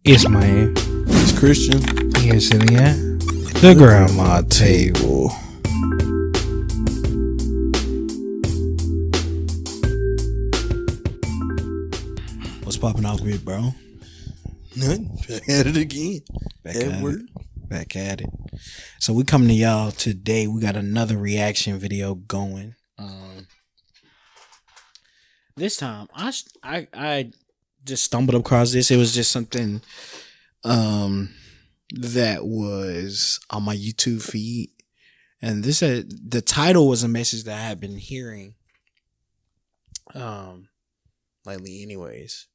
It's man. It's Christian. Here's sitting at the grandma table. What's popping off with, bro? Nothing. Back at it again. Back at it. So we coming to y'all today. We got another reaction video going. This time I just stumbled across this. It was just something that was on my YouTube feed, and this the title was a message that I had been hearing lately anyways.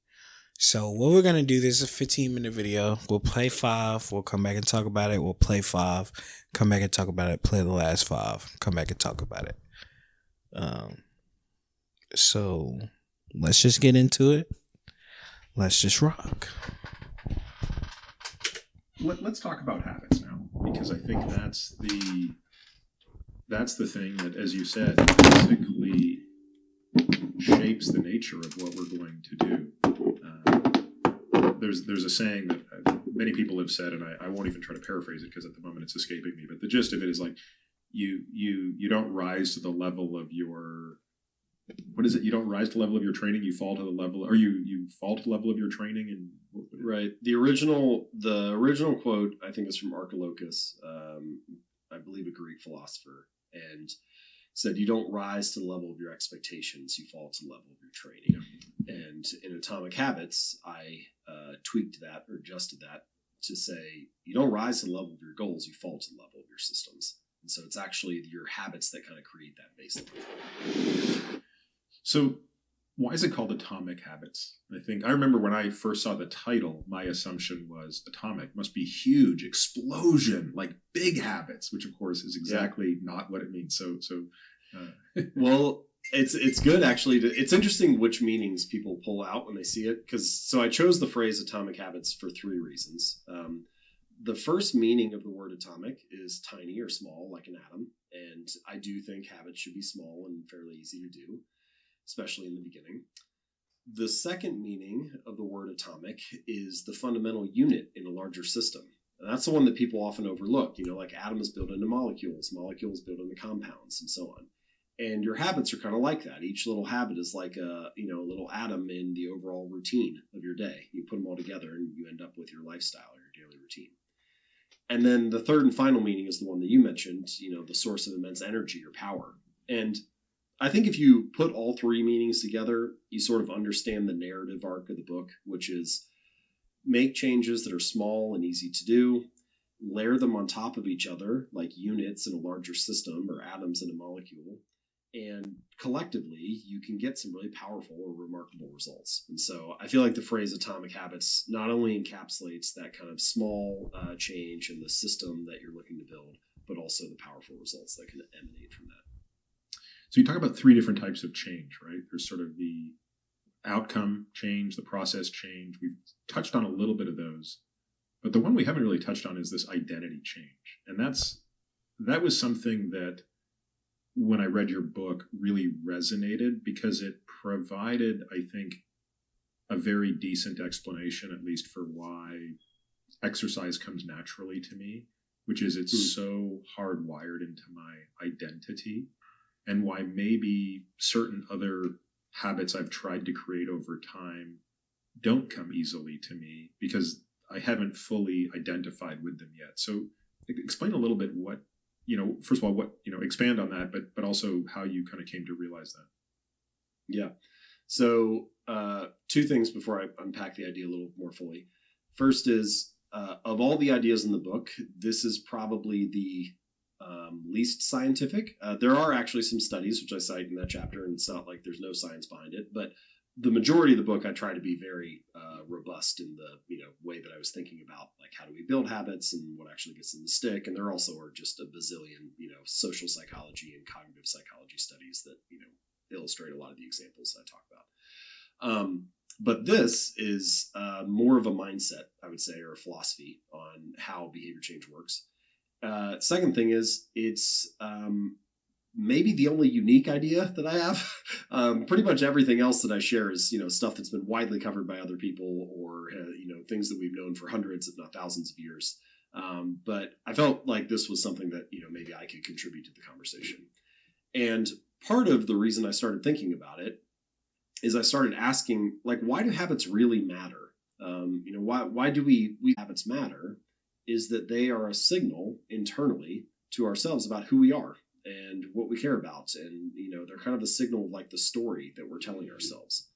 So what we're gonna do, this is a 15-minute video. We'll play 5, we'll come back and talk about it. We'll play 5, come back and talk about it, play the last 5, come back and talk about it. So let's just get into it. Let's just rock. Let's talk about habits now, because I think that's the thing that, as you said, basically shapes the nature of what we're going to do. There's a saying that many people have said, and I won't even try to paraphrase it because at the moment it's escaping me, but the gist of it is like you don't rise to the level of your, what is it? You don't rise to the level of your training. You fall to the level, or you fall to the level of your training. And right, the original quote I think is from Archilochus, I believe a Greek philosopher, and said, "You don't rise to the level of your expectations. You fall to the level of your training." Yeah. And in Atomic Habits, I tweaked that or adjusted that to say, you don't rise to the level of your goals. You fall to the level of your systems. And so it's actually your habits that kind of create that baseline. So why is it called Atomic Habits? I remember when I first saw the title, my assumption was atomic must be huge, explosion, like big habits, which of course is exactly not what it means. Well, it's good actually. It's interesting which meanings people pull out when they see it. So I chose the phrase Atomic Habits for 3 reasons. The first meaning of the word atomic is tiny or small, like an atom. And I do think habits should be small and fairly easy to do, especially in the beginning. The second meaning of the word atomic is the fundamental unit in a larger system. And that's the one that people often overlook, like atoms built into molecules, molecules built into compounds, and so on. And your habits are kind of like that. Each little habit is like a little atom in the overall routine of your day. You put them all together and you end up with your lifestyle or your daily routine. And then the third and final meaning is the one that you mentioned, the source of immense energy or power. And I think if you put all 3 meanings together, you sort of understand the narrative arc of the book, which is make changes that are small and easy to do, layer them on top of each other like units in a larger system or atoms in a molecule, and collectively you can get some really powerful or remarkable results. And so I feel like the phrase Atomic Habits not only encapsulates that kind of small change in the system that you're looking to build, but also the powerful results that can emanate from that. So you talk about 3 different types of change, right? There's sort of the outcome change, the process change. We've touched on a little bit of those, but the one we haven't really touched on is this identity change. And that was something that when I read your book really resonated, because it provided, I think, a very decent explanation, at least for why exercise comes naturally to me, which is it's so hardwired into my identity. And why maybe certain other habits I've tried to create over time don't come easily to me because I haven't fully identified with them yet. So explain a little bit what, first of all, expand on that, but also how you kind of came to realize that. Yeah. So 2 things before I unpack the idea a little more fully. First is, of all the ideas in the book, this is probably the least scientific. There are actually some studies, which I cite in that chapter, and it's not like there's no science behind it, but the majority of the book, I try to be very robust in the way that I was thinking about, like, how do we build habits and what actually gets them to stick. And there also are just a bazillion, social psychology and cognitive psychology studies that, illustrate a lot of the examples that I talk about. But this is more of a mindset, I would say, or a philosophy on how behavior change works. Second thing is it's maybe the only unique idea that I have. Pretty much everything else that I share is, stuff that's been widely covered by other people or, things that we've known for hundreds, if not thousands of years. But I felt like this was something that, maybe I could contribute to the conversation. And part of the reason I started thinking about it is I started asking, like, why do habits really matter? Why do we habits matter is that they are a signal internally to ourselves about who we are and what we care about. And, they're kind of a signal of like the story that we're telling ourselves.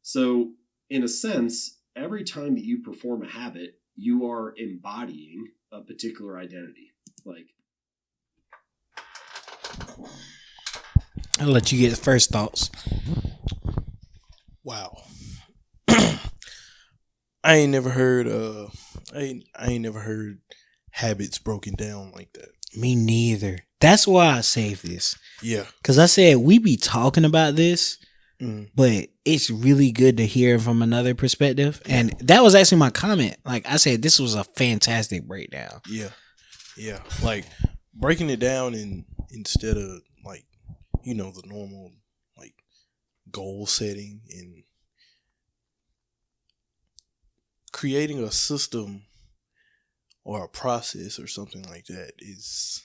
So in a sense, every time that you perform a habit, you are embodying a particular identity. Like, I'll let you get the first thoughts. Wow. I ain't never heard I ain't never heard habits broken down like that. Me neither. That's why I saved this. Yeah. Because I said we be talking about this, but it's really good to hear from another perspective. And that was actually my comment. Like I said, this was a fantastic breakdown. Yeah. Yeah. Like breaking it down instead of like, the normal like goal setting and creating a system or a process or something like that is,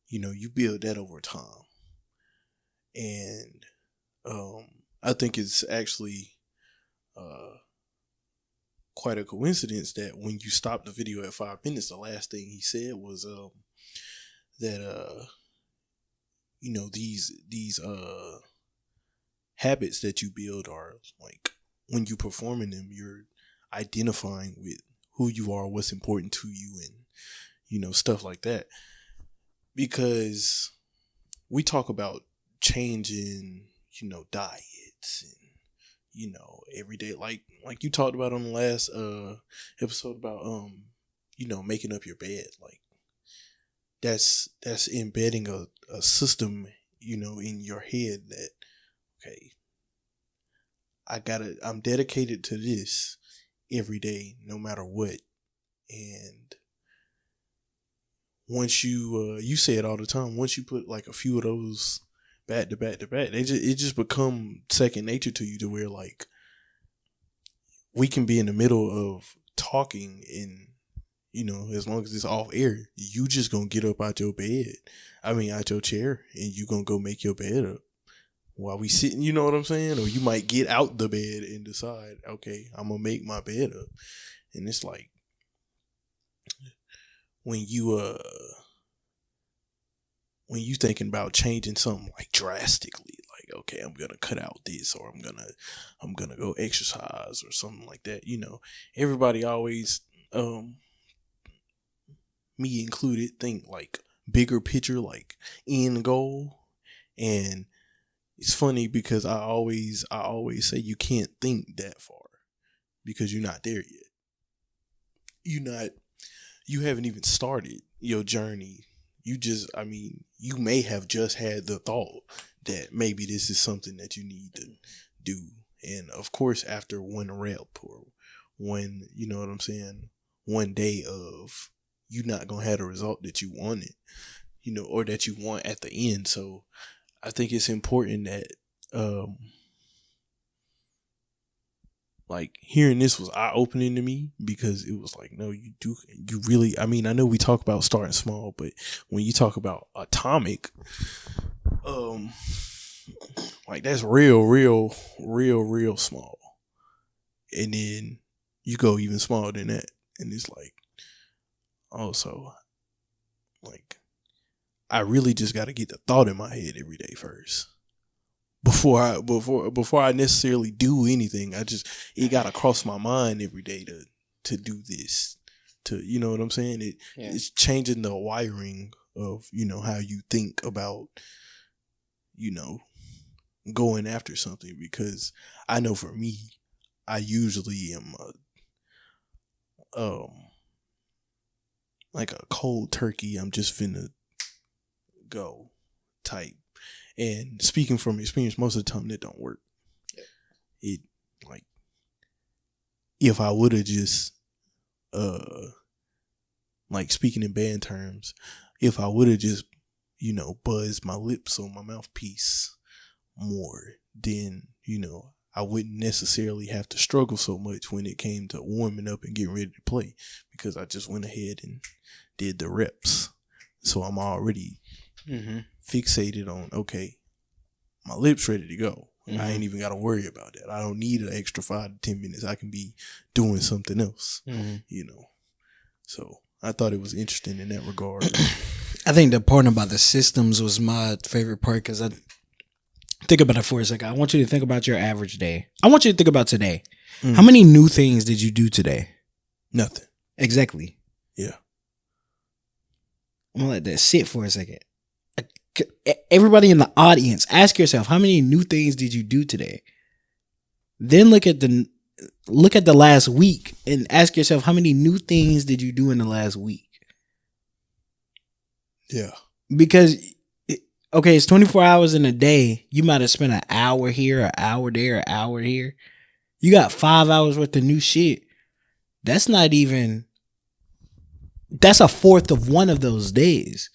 you build that over time. And I think it's actually quite a coincidence that when you stopped the video at 5 minutes, the last thing he said was that these habits that you build are like when you performing them, you're identifying with who you are, what's important to you, and stuff like that. Because we talk about changing, diets and everyday like you talked about on the last episode about making up your bed. Like that's embedding a system in your head that okay, I'm dedicated to this every day, no matter what. And once you say it all the time, once you put like a few of those back to back to back, it just become second nature to you, to where like we can be in the middle of talking and as long as it's off air, you just gonna get up out your chair, and you gonna go make your bed up while we sitting, you know what I'm saying? Or you might get out the bed and decide, okay, I'm gonna make my bed up. And it's like when you thinking about changing something like drastically, like okay, I'm gonna cut out this, or I'm gonna go exercise or something like that. Everybody always, me included, think like bigger picture, like end goal. And it's funny because I always say you can't think that far because you're not there yet. You haven't even started your journey. You may have just had the thought that maybe this is something that you need to do. And of course, after one rep or one, you know what I'm saying, one day of, you're not going to have the result that you wanted, or that you want at the end. So I think it's important that, like hearing this was eye opening to me, because it was like, no, you really, I know we talk about starting small, but when you talk about atomic, like that's real small. And then you go even smaller than that. And it's like, also, like, I really just got to get the thought in my head every day first. Before I necessarily do anything, it got to cross my mind every day to do this, you know what I'm saying? It's changing the wiring of, how you think about, going after something. Because I know for me, I usually am like a cold turkey, I'm just finna go type. And speaking from experience, most of the time that don't work. It, like, if I would have just like speaking in band terms, if I would have just buzz my lips on my mouthpiece more, then, I wouldn't necessarily have to struggle so much when it came to warming up and getting ready to play, because I just went ahead and did the reps. So I'm already fixated on, okay, my lips ready to go. I ain't even got to worry about that. I don't need an extra 5 to 10 minutes. I can be doing something else, So I thought it was interesting in that regard. I think the part about the systems was my favorite part, because I think about it for a second. I want you to think about your average day. I want you to think about today. How many new things did you do today? Nothing. Exactly. Yeah. I'm going to let that sit for a second. Everybody in the audience, ask yourself, how many new things did you do today? Then look at the last week and ask yourself, how many new things did you do in the last week? Yeah. Because, okay, it's 24 hours in a day. You might have spent an hour here, an hour there, an hour here. You got 5 hours worth of new shit. That's a fourth of one of those days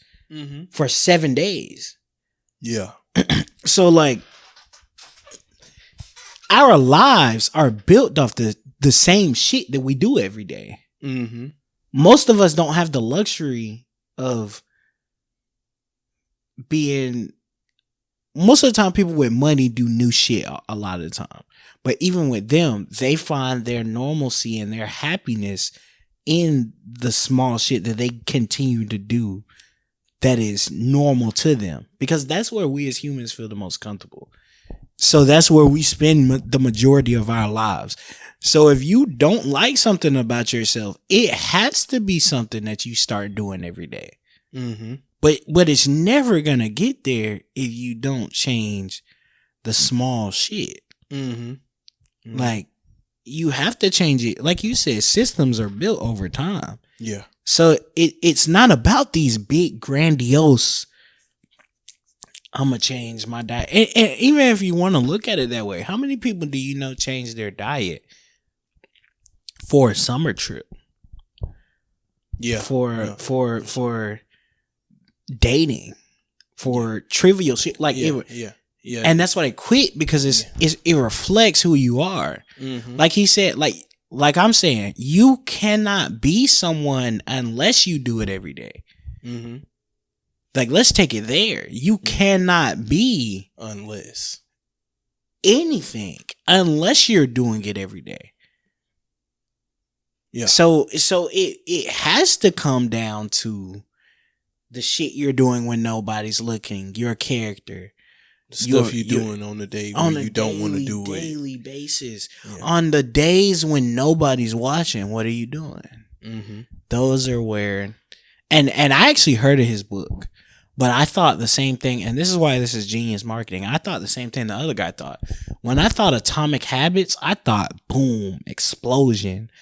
for 7 days. Yeah. So, like, our lives are built off the same shit that we do every day. Most of us don't have the luxury of being... Most of the time, people with money do new shit a lot of the time. But even with them, they find their normalcy and their happiness in the small shit that they continue to do that is normal to them, because that's where we as humans feel the most comfortable. So that's where we spend the majority of our lives. So if you don't like something about yourself, it has to be something that you start doing every day. But it's never gonna get there if you don't change the small shit. Like, you have to change it. Like you said, systems are built over time. Yeah. So it's not about these big, grandiose, I'm going to change my diet. And even if you want to look at it that way, how many people do you know change their diet for a summer trip? Yeah. For dating, for trivial shit. Like, yeah. And that's why they quit, because it reflects who you are. Like he said, like I'm saying, you cannot be someone unless you do it every day. Like, let's take it there. You cannot be unless anything unless you're doing it every day. Yeah. So it has to come down to the shit you're doing when nobody's looking, your character. The stuff you're doing on the day when you don't want to do it. Daily basis. Yeah. On the days when nobody's watching, what are you doing? Those are where... And I actually heard of his book, but I thought the same thing, and this is why this is genius marketing. I thought the same thing the other guy thought. When I thought Atomic Habits, I thought, boom, explosion.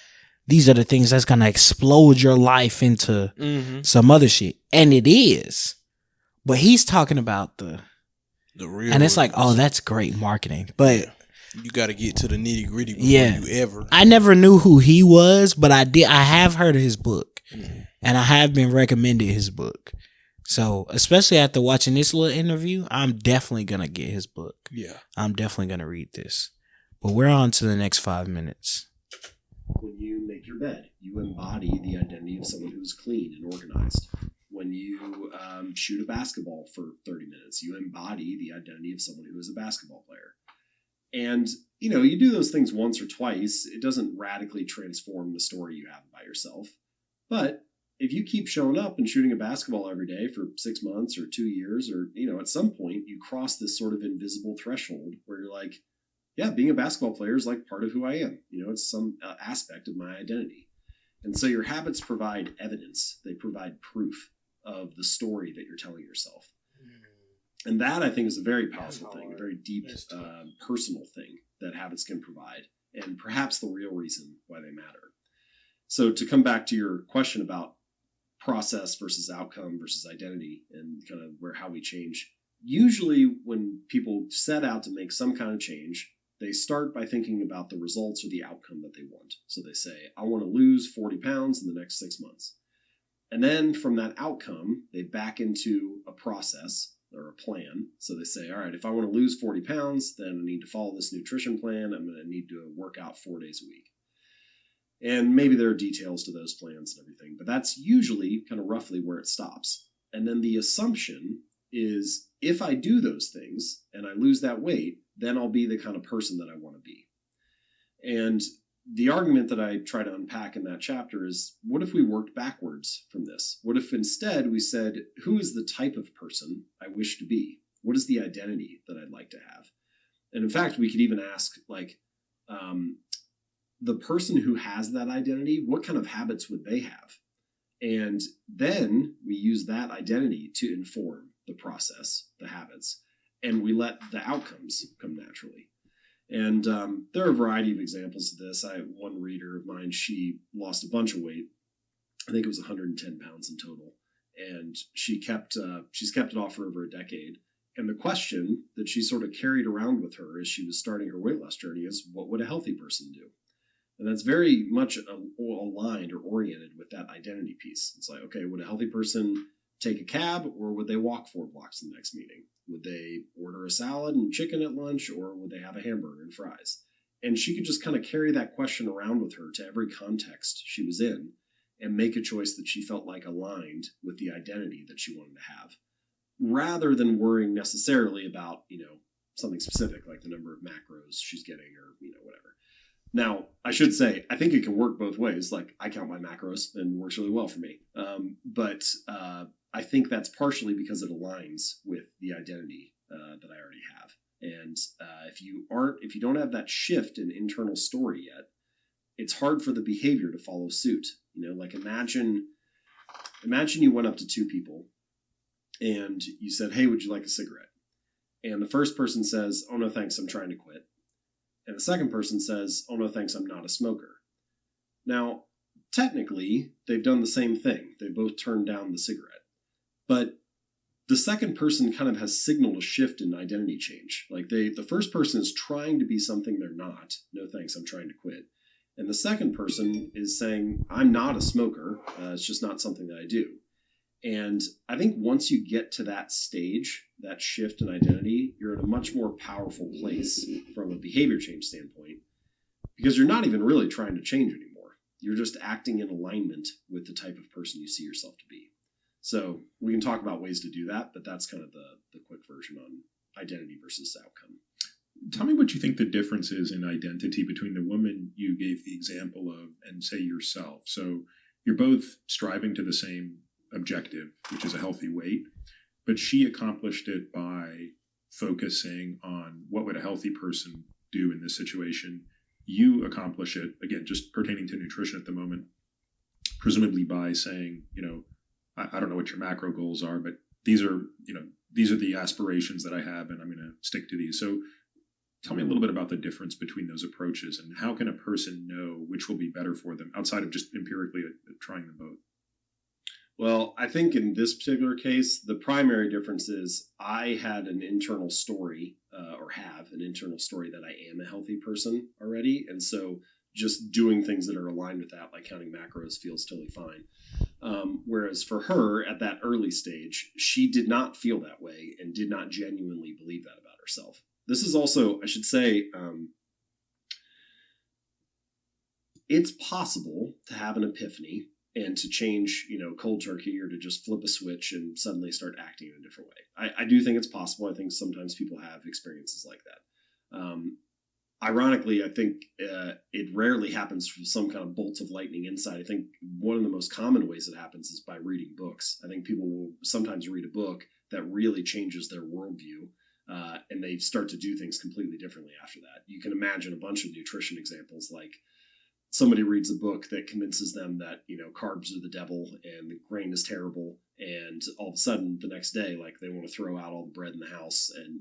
These are the things that's going to explode your life into some other shit. And it is. But he's talking about the real, and it's like, oh, that's great marketing. But you got to get to the nitty gritty before you ever. I never knew who he was, but I have heard of his book, and I have been recommended his book. So, especially after watching this little interview, I'm definitely gonna get his book. Yeah, I'm definitely gonna read this. But we're on to the next 5 minutes. When you make your bed, you embody the identity of someone who's clean and organized. When you shoot a basketball for 30 minutes, you embody the identity of someone who is a basketball player. And, you do those things once or twice. It doesn't radically transform the story you have about yourself. But if you keep showing up and shooting a basketball every day for 6 months or 2 years, or, at some point you cross this sort of invisible threshold where you're like, yeah, being a basketball player is like part of who I am. It's some aspect of my identity. And so your habits provide evidence. They provide proof of the story that you're telling yourself. And that, I think, is a very powerful thing, a very deep, personal thing that habits can provide, and perhaps the real reason why they matter. So to come back to your question about process versus outcome versus identity and kind of how we change, usually when people set out to make some kind of change, they start by thinking about the results or the outcome that they want. So they say, I want to lose 40 pounds in the next 6 months. And then from that outcome, they back into a process or a plan. So they say, all right, if I want to lose 40 pounds, then I need to follow this nutrition plan. I'm going to need to work out 4 days a week. And maybe there are details to those plans and everything, but that's usually kind of roughly where it stops. And then the assumption is if I do those things and I lose that weight, then I'll be the kind of person that I want to be. And the argument that I try to unpack in that chapter is, what if we worked backwards from this? What if instead we said, who is the type of person I wish to be? What is the identity that I'd like to have? And in fact, we could even ask, like, the person who has that identity, what kind of habits would they have? And then we use that identity to inform the process, the habits, and we let the outcomes come naturally. And there are a variety of examples of this. I have one reader of mine, she lost a bunch of weight. I think it was 110 pounds in total. And she's kept it off for over a decade. And the question that she sort of carried around with her as she was starting her weight loss journey is, what would a healthy person do? And that's very much aligned or oriented with that identity piece. It's like, okay, would a healthy person take a cab, or would they walk 4 blocks to the next meeting? Would they order a salad and chicken at lunch, or would they have a hamburger and fries? And she could just kind of carry that question around with her to every context she was in and make a choice that she felt like aligned with the identity that she wanted to have, rather than worrying necessarily about, something specific like the number of macros she's getting or, whatever. Now, I should say, I think it can work both ways. Like, I count my macros and it works really well for me. But I think that's partially because it aligns with the identity that I already have. And if you don't have that shift in internal story yet, it's hard for the behavior to follow suit. Like imagine you went up to 2 people and you said, hey, would you like a cigarette? And the first person says, oh, no, thanks, I'm trying to quit. And the second person says, oh, no, thanks, I'm not a smoker. Now, technically, they've done the same thing. They both turned down the cigarette. But the second person kind of has signaled a shift in identity change. Like the first person is trying to be something they're not. No, thanks, I'm trying to quit. And the second person is saying, I'm not a smoker. It's just not something that I do. And I think once you get to that stage, that shift in identity, you're in a much more powerful place from a behavior change standpoint, because you're not even really trying to change anymore. You're just acting in alignment with the type of person you see yourself to be. So we can talk about ways to do that, but that's kind of the quick version on identity versus outcome. Tell me what you think the difference is in identity between the woman you gave the example of and, say, yourself. So you're both striving to the same objective, which is a healthy weight, but she accomplished it by focusing on what would a healthy person do in this situation. You accomplish it, again, just pertaining to nutrition at the moment, presumably by saying, I don't know what your macro goals are, but these are the aspirations that I have, and I'm going to stick to these. So tell me a little bit about the difference between those approaches, and how can a person know which will be better for them outside of just empirically trying them both? Well, I think in this particular case, the primary difference is I had an internal story, or have an internal story that I am a healthy person already. And so just doing things that are aligned with that, like counting macros, feels totally fine. Whereas for her at that early stage, she did not feel that way and did not genuinely believe that about herself. This is also, I should say, it's possible to have an epiphany and to change, cold turkey, or to just flip a switch and suddenly start acting in a different way. I do think it's possible. I think sometimes people have experiences like that. Ironically, I think it rarely happens from some kind of bolts of lightning insight. I think one of the most common ways it happens is by reading books. I think people will sometimes read a book that really changes their worldview, and they start to do things completely differently after that. You can imagine a bunch of nutrition examples, like somebody reads a book that convinces them that, carbs are the devil and the grain is terrible. And all of a sudden the next day, like, they want to throw out all the bread in the house, and,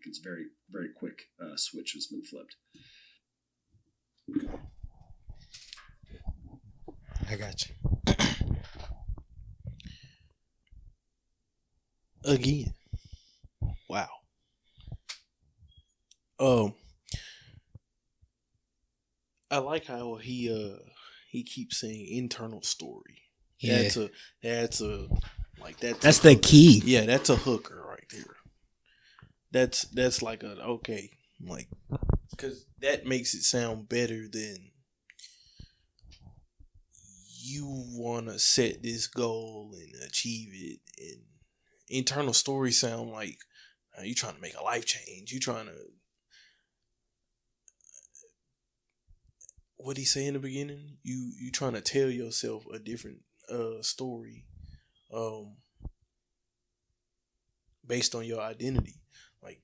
it's very, very quick switch has been flipped. I got you. Again. Wow. I like how he keeps saying internal story. Yeah. That's the key. Yeah, that's a hooker right there. That's like a okay, like, because that makes it sound better than you want to set this goal and achieve it. And internal stories sound like you trying to make a life change. You trying to, what did he say in the beginning? You trying to tell yourself a different story, based on your identity, like.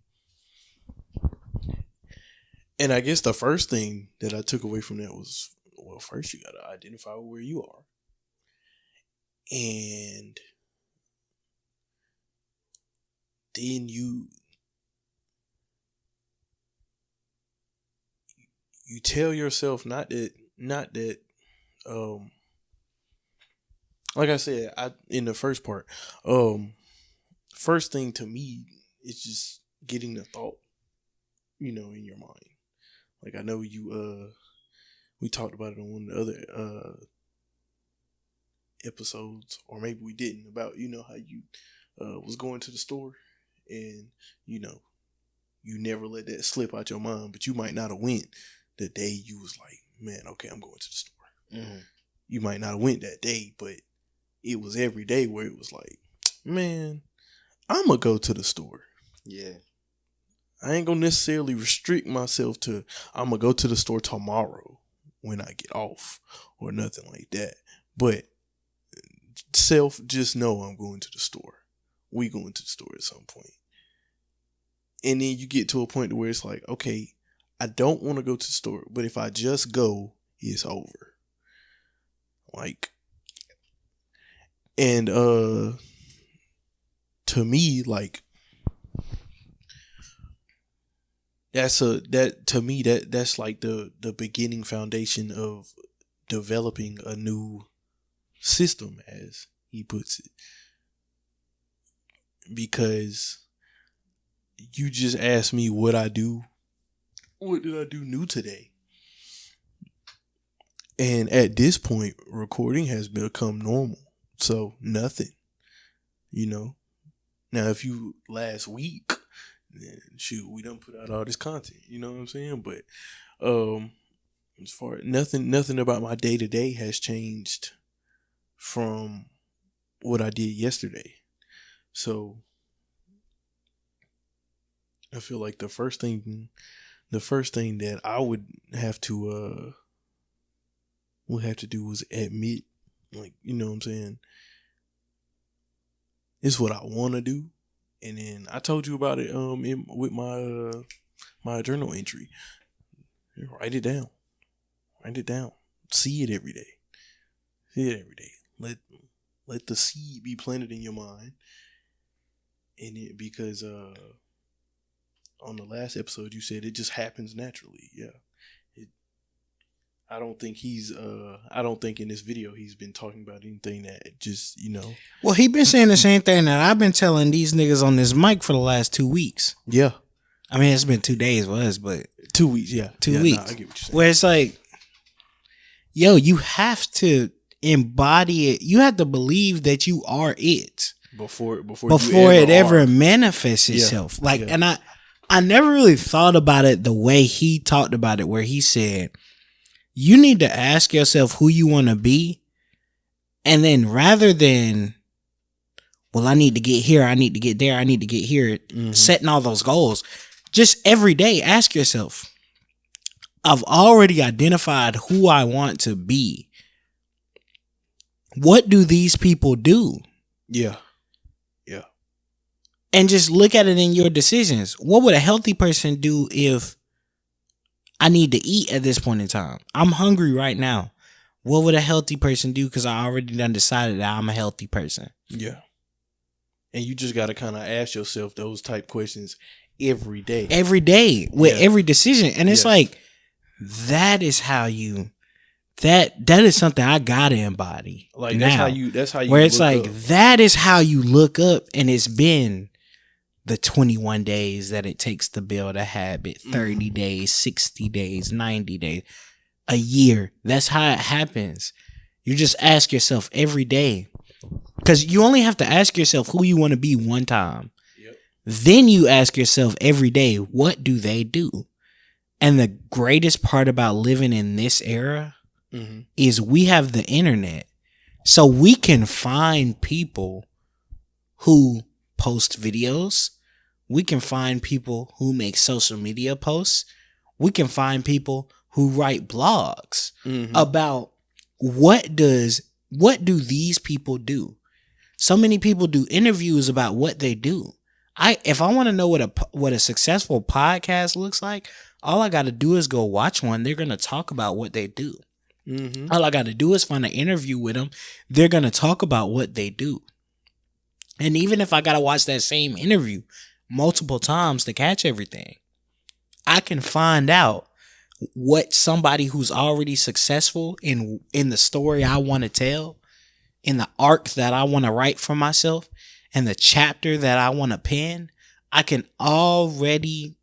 And I guess the first thing that I took away from that was, well, first you gotta identify where you are, and then you tell yourself not that like I said, in the first part, first thing to me is just getting the thought, in your mind. Like, I know we talked about it on one of the other episodes, or maybe we didn't, about how you was going to the store, and you never let that slip out your mind, but you might not have went the day you was like, man, okay, I'm going to the store. Mm-hmm. You might not have went that day, but it was every day where it was like, man, I'm gonna go to the store. Yeah. I ain't gonna necessarily restrict myself to, I'm gonna go to the store tomorrow when I get off, or nothing like that. But just know I'm going to the store. We going to the store at some point. And then you get to a point where it's like, okay, I don't want to go to the store, but if I just go, it's over. Like, and to me, like, that's like the beginning foundation of developing a new system, as he puts it. Because you just asked me what did I do new today? And at this point, recording has become normal. So nothing, Now, if you last week, then shoot, we done put out all this content, you know what I'm saying? But as far as nothing about my day to day has changed from what I did yesterday. So I feel like the first thing that I would have to do was admit, like, you know what I'm saying, it's what I want to do. And then I told you about it with my journal entry. Write it down. See it every day. Let the seed be planted in your mind. And because on the last episode you said it just happens naturally. Yeah. I don't think in this video he's been talking about anything that just, Well, he been saying the same thing that I've been telling these niggas on this mic for the last 2 weeks. Yeah. I mean, it's been 2 days for us, but 2 weeks, yeah. 2 weeks. Nah, I get what you're saying. Where it's like, yo, you have to embody it. You have to believe that you are it before it ever manifests itself. Yeah. Like, yeah. And I never really thought about it the way he talked about it, where he said, you need to ask yourself who you want to be. And then rather than, well, I need to get here, I need to get there, I need to get here, setting all those goals, just every day ask yourself, I've already identified who I want to be. What do these people do? Yeah. And just look at it in your decisions. What would a healthy person do if I need to eat at this point in time? I'm hungry right now. What would a healthy person do? Because I already done decided that I'm a healthy person. Yeah. And you just got to kind of ask yourself those type questions every day. Every day with every decision. And it's like, that is how you, that is something I got to embody. Like, now, that's how you, where it's like, that is how you look up. And it's been the 21 days that it takes to build a habit, 30 days, 60 days, 90 days, a year. That's how it happens. You just ask yourself every day. Because you only have to ask yourself who you want to be one time. Yep. Then you ask yourself every day, what do they do? And the greatest part about living in this era is we have the internet. So we can find people who post videos. We can find people who make social media posts. We can find people who write blogs about what do these people do. So many people do interviews about what they do. If I want to know what a successful podcast looks like, all I got to do is go watch one. They're going to talk about what they do. All I got to do is find an interview with them. They're going to talk about what they do. And even if I got to watch that same interview multiple times to catch everything, I can find out what somebody who's already successful in the story I want to tell, in the arc that I want to write for myself, and the chapter that I want to pen, I can already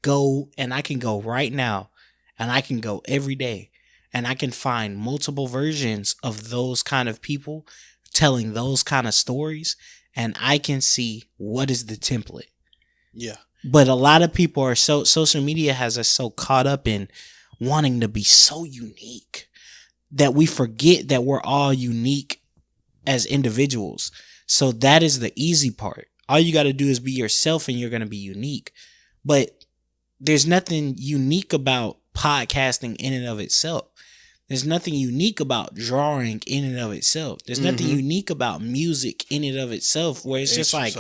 go, and I can go right now, and I can go every day, and I can find multiple versions of those kind of people telling those kind of stories, and I can see what is the template. Yeah. But a lot of people are social media has us so caught up in wanting to be so unique that we forget that we're all unique as individuals. So that is the easy part. All you got to do is be yourself and you're going to be unique. But there's nothing unique about podcasting in and of itself. There's nothing unique about drawing in and of itself. There's nothing unique about music in and of itself, where it's just like,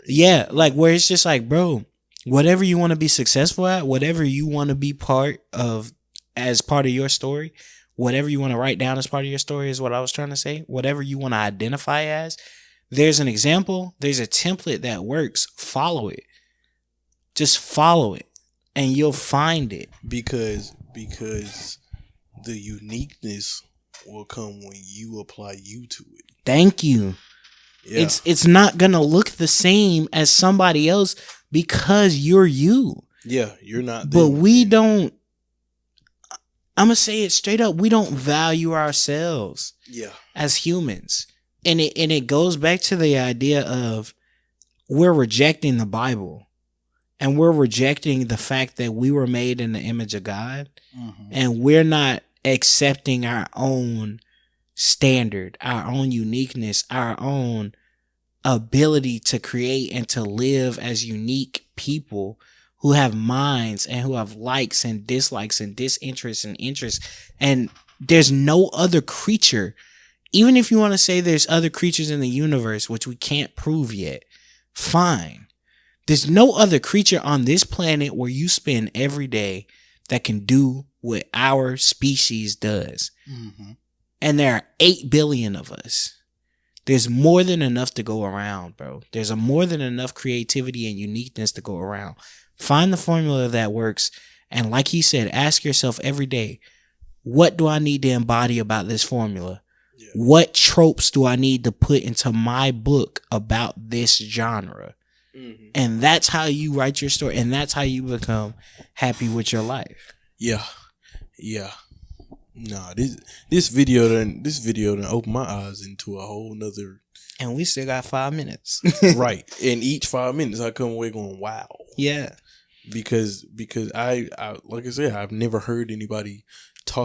yeah, like where it's just like, bro, whatever you want to be successful at, whatever you want to be part of as part of your story, whatever you want to write down as part of your story is what I was trying to say. Whatever you want to identify as, there's an example, there's a template that works. Follow it. Just follow it and you'll find it. Because the uniqueness will come when you apply you to it. Thank you. Yeah. It's not going to look the same as somebody else because you're you. Yeah, you're not. But we don't, I'm going to say it straight up, we don't value ourselves as humans. And it goes back to the idea of we're rejecting the Bible and we're rejecting the fact that we were made in the image of God, and we're not accepting our own standard, our own uniqueness, our own ability to create and to live as unique people who have minds and who have likes and dislikes and disinterests and interests. And there's no other creature, even if you want to say there's other creatures in the universe, which we can't prove yet, fine. There's no other creature on this planet where you spend every day that can do what our species does. And there are 8 billion of us. There's more than enough to go around, bro. There's more than enough creativity and uniqueness to go around. Find the formula that works. And like he said, ask yourself every day, what do I need to embody about this formula? Yeah. What tropes do I need to put into my book about this genre? And that's how you write your story. And that's how you become happy with your life. Yeah. Nah, this video done opened my eyes into a whole nother. And we still got 5 minutes. Right. And each 5 minutes I come away going, wow. Yeah. Because I like I said, I've never heard anybody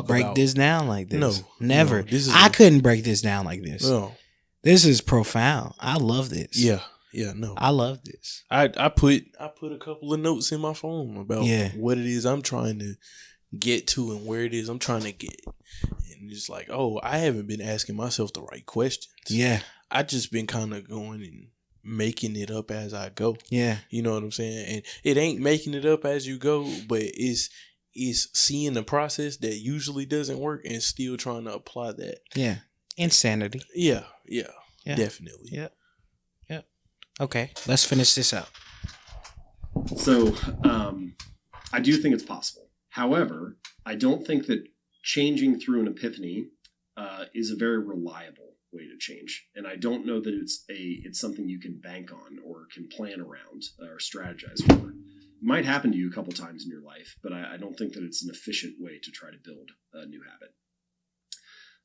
break this down like this. No. Never. No, I couldn't break this down like this. No. This is profound. I love this. Yeah. Yeah, no. I love this. I put a couple of notes in my phone about what it is I'm trying to get to and where it is I'm trying to get. And it's like, oh, I haven't been asking myself the right questions. Yeah. I just been kind of going and making it up as I go. Yeah. You know what I'm saying? And it ain't making it up as you go, but it's seeing the process that usually doesn't work and still trying to apply that. Yeah. Insanity. Yeah. Definitely. Yeah. Okay, let's finish this out. So, I do think it's possible. However, I don't think that changing through an epiphany is a very reliable way to change, and I don't know that it's something you can bank on or can plan around or strategize for. It might happen to you a couple times in your life, but I don't think that it's an efficient way to try to build a new habit.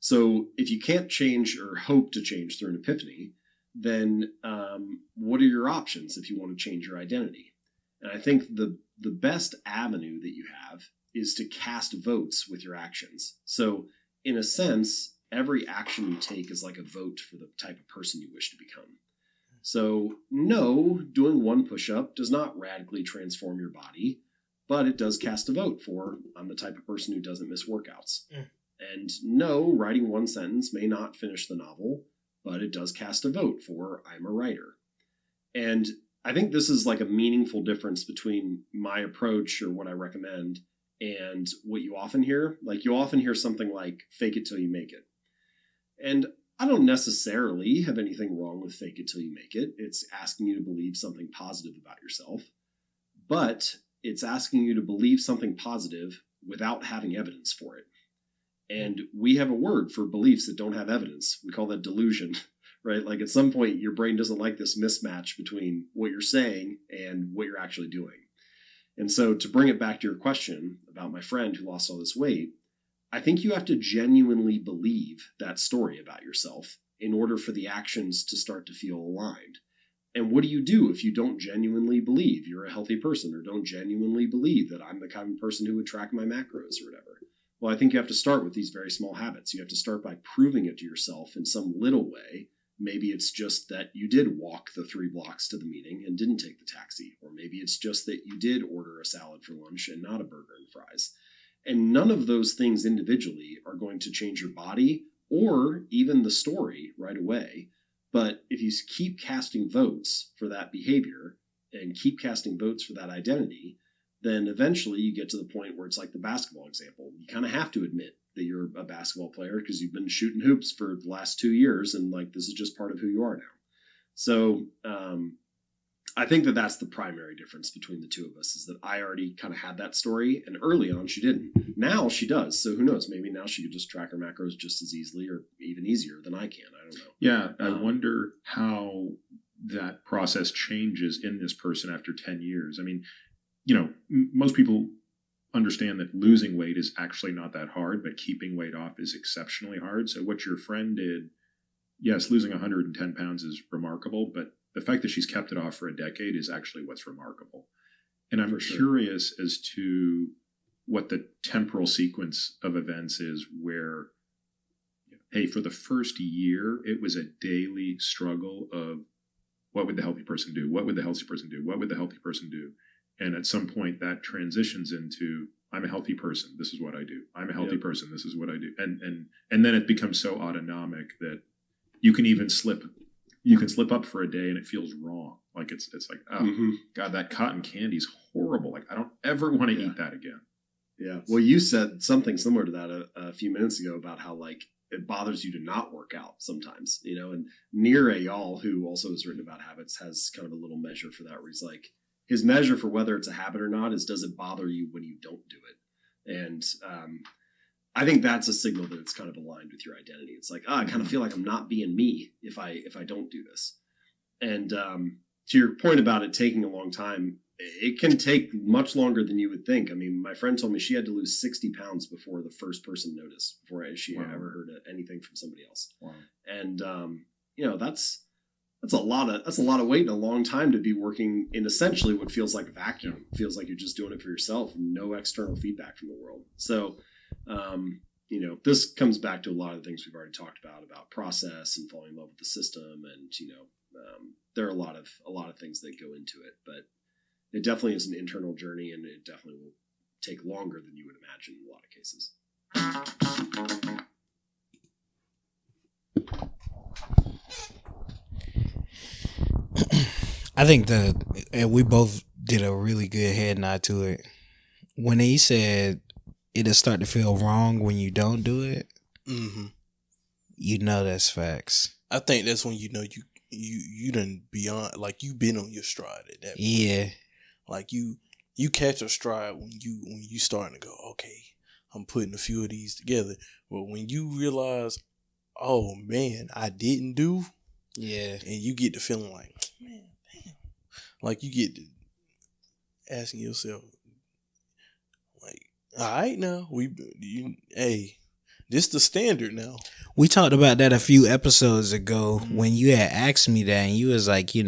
So if you can't change or hope to change through an epiphany, then what are your options if you want to change your identity? And I think the best avenue that you have is to cast votes with your actions. So in a sense, every action you take is like a vote for the type of person you wish to become. So no, doing one push-up does not radically transform your body, but it does cast a vote for, I'm the type of person who doesn't miss workouts. And no, writing one sentence may not finish the novel, but it does cast a vote for, I'm a writer. And I think this is like a meaningful difference between my approach or what I recommend and what you often hear. Like you often hear something like, fake it till you make it. And I don't necessarily have anything wrong with fake it till you make it. It's asking you to believe something positive about yourself. But it's asking you to believe something positive without having evidence for it. And we have a word for beliefs that don't have evidence. We call that delusion, right? Like at some point, your brain doesn't like this mismatch between what you're saying and what you're actually doing. And so to bring it back to your question about my friend who lost all this weight, I think you have to genuinely believe that story about yourself in order for the actions to start to feel aligned. And what do you do if you don't genuinely believe you're a healthy person or don't genuinely believe that I'm the kind of person who would track my macros or whatever? Well, I think you have to start with these very small habits. You have to start by proving it to yourself in some little way. Maybe it's just that you did walk the 3 blocks to the meeting and didn't take the taxi. Or maybe it's just that you did order a salad for lunch and not a burger and fries. And none of those things individually are going to change your body or even the story right away. But if you keep casting votes for that behavior and keep casting votes for that identity, then eventually you get to the point where it's like the basketball example. You kind of have to admit that you're a basketball player because you've been shooting hoops for the last 2 years and like this is just part of who you are now. So I think that that's the primary difference between the two of us is that I already kind of had that story and early on she didn't. Now she does. So who knows? Maybe now she could just track her macros just as easily or even easier than I can. I don't know. Yeah. I wonder how that process changes in this person after 10 years. I mean, most people understand that losing weight is actually not that hard, but keeping weight off is exceptionally hard. So what your friend did, yes, losing 110 pounds is remarkable, but the fact that she's kept it off for a decade is actually what's remarkable. And I'm curious as to what the temporal sequence of events is where, hey, for the first year, it was a daily struggle of what would the healthy person do? What would the healthy person do? What would the healthy person do? And at some point that transitions into, I'm a healthy person. This is what I do. I'm a healthy person. This is what I do. And then it becomes so autonomic that you can even slip up for a day and it feels wrong. Like it's like, oh God, that cotton candy's horrible. Like I don't ever want to eat that again. Yeah. Well, you said something similar to that a few minutes ago about how like it bothers you to not work out sometimes, and Nir Eyal, who also has written about habits, has kind of a little measure for that where he's like, his measure for whether it's a habit or not is, does it bother you when you don't do it? And I think that's a signal that it's kind of aligned with your identity. It's like, I kind of feel like I'm not being me if I don't do this. And to your point about it taking a long time, it can take much longer than you would think. I mean, my friend told me she had to lose 60 pounds before the first person noticed, before she ever heard anything from somebody else. Wow. And that's a lot of weight and a long time to be working in essentially what feels like a vacuum. It feels like you're just doing it for yourself, no external feedback from the world. So, this comes back to a lot of the things we've already talked about process and falling in love with the system. And, there are a lot of things that go into it, but it definitely is an internal journey and it definitely will take longer than you would imagine in a lot of cases. I think we both did a really good head nod to it. When he said it'll start to feel wrong when you don't do it, that's facts. I think that's when you done beyond, like you've been on your stride at that point. Yeah. Like you catch a stride when you starting to go, okay, I'm putting a few of these together. But when you realize, oh man, I didn't do, and you get the feeling like, man, damn. Like you get to asking yourself, like, all right now, This the standard now. We talked about that a few episodes ago when you had asked me that, and you was like, is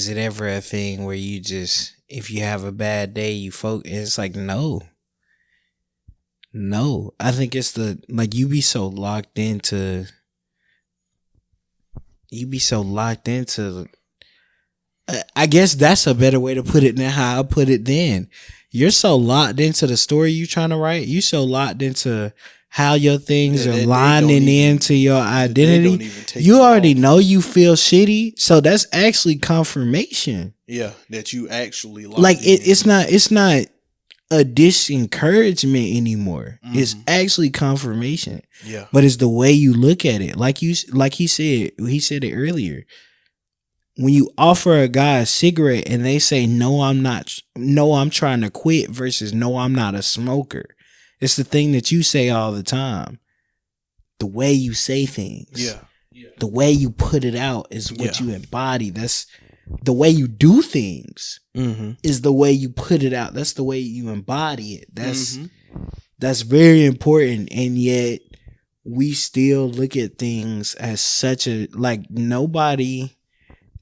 it ever a thing where you just, if you have a bad day, you focus? It's like, no. I think it's you be so locked into. I guess that's a better way to put it than how I put it then. You're so locked into the story you trying to write. You so locked into how your things are lining into your identity. You already know you feel shitty. So that's actually confirmation. Yeah, that you actually it's not a disencouragement anymore. Mm-hmm. It's actually confirmation. Yeah. But it's the way you look at it. Like he said it earlier. When you offer a guy a cigarette and they say, no, I'm not, no, I'm trying to quit versus no, I'm not a smoker. It's the thing that you say all the time. The way you say things. Yeah. The way you put it out is what you embody. That's the way you do things is the way you put it out. That's the way you embody it. That's very important. And yet we still look at things as such nobody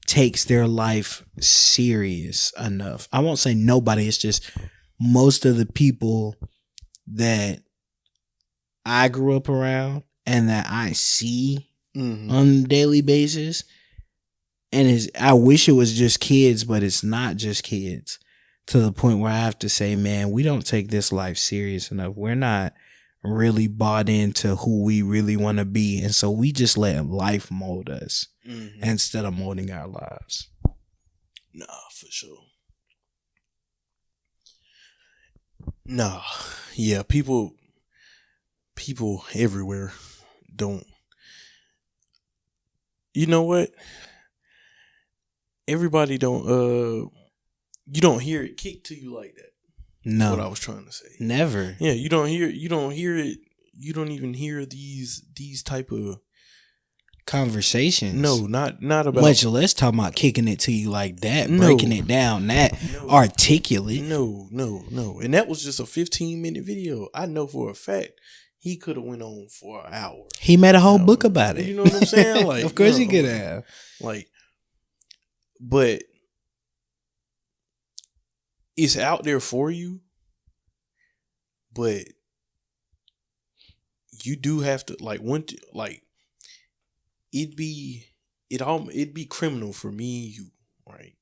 takes their life serious enough. I won't say nobody. It's just most of the people that I grew up around and that I see on a daily basis. And I wish it was just kids, but it's not just kids, to the point where I have to say, man, we don't take this life serious enough. We're not really bought into who we really want to be. And so we just let life mold us instead of molding our lives. Nah, for sure. Nah. Yeah, people everywhere don't. You know what? Everybody don't you don't hear it kick to you like that. No. That's what I was trying to say. Never. Yeah, you don't hear it. You don't even hear these type of conversations. No, not about much less talking about kicking it to you like that, breaking it down that articulate. No. And that was just a 15-minute video. I know for a fact he could have went on for an hour. He made a whole book about it. You know what I'm saying? Like, of course he could have. But it's out there for you. But you do have to it'd be criminal for me and you, right,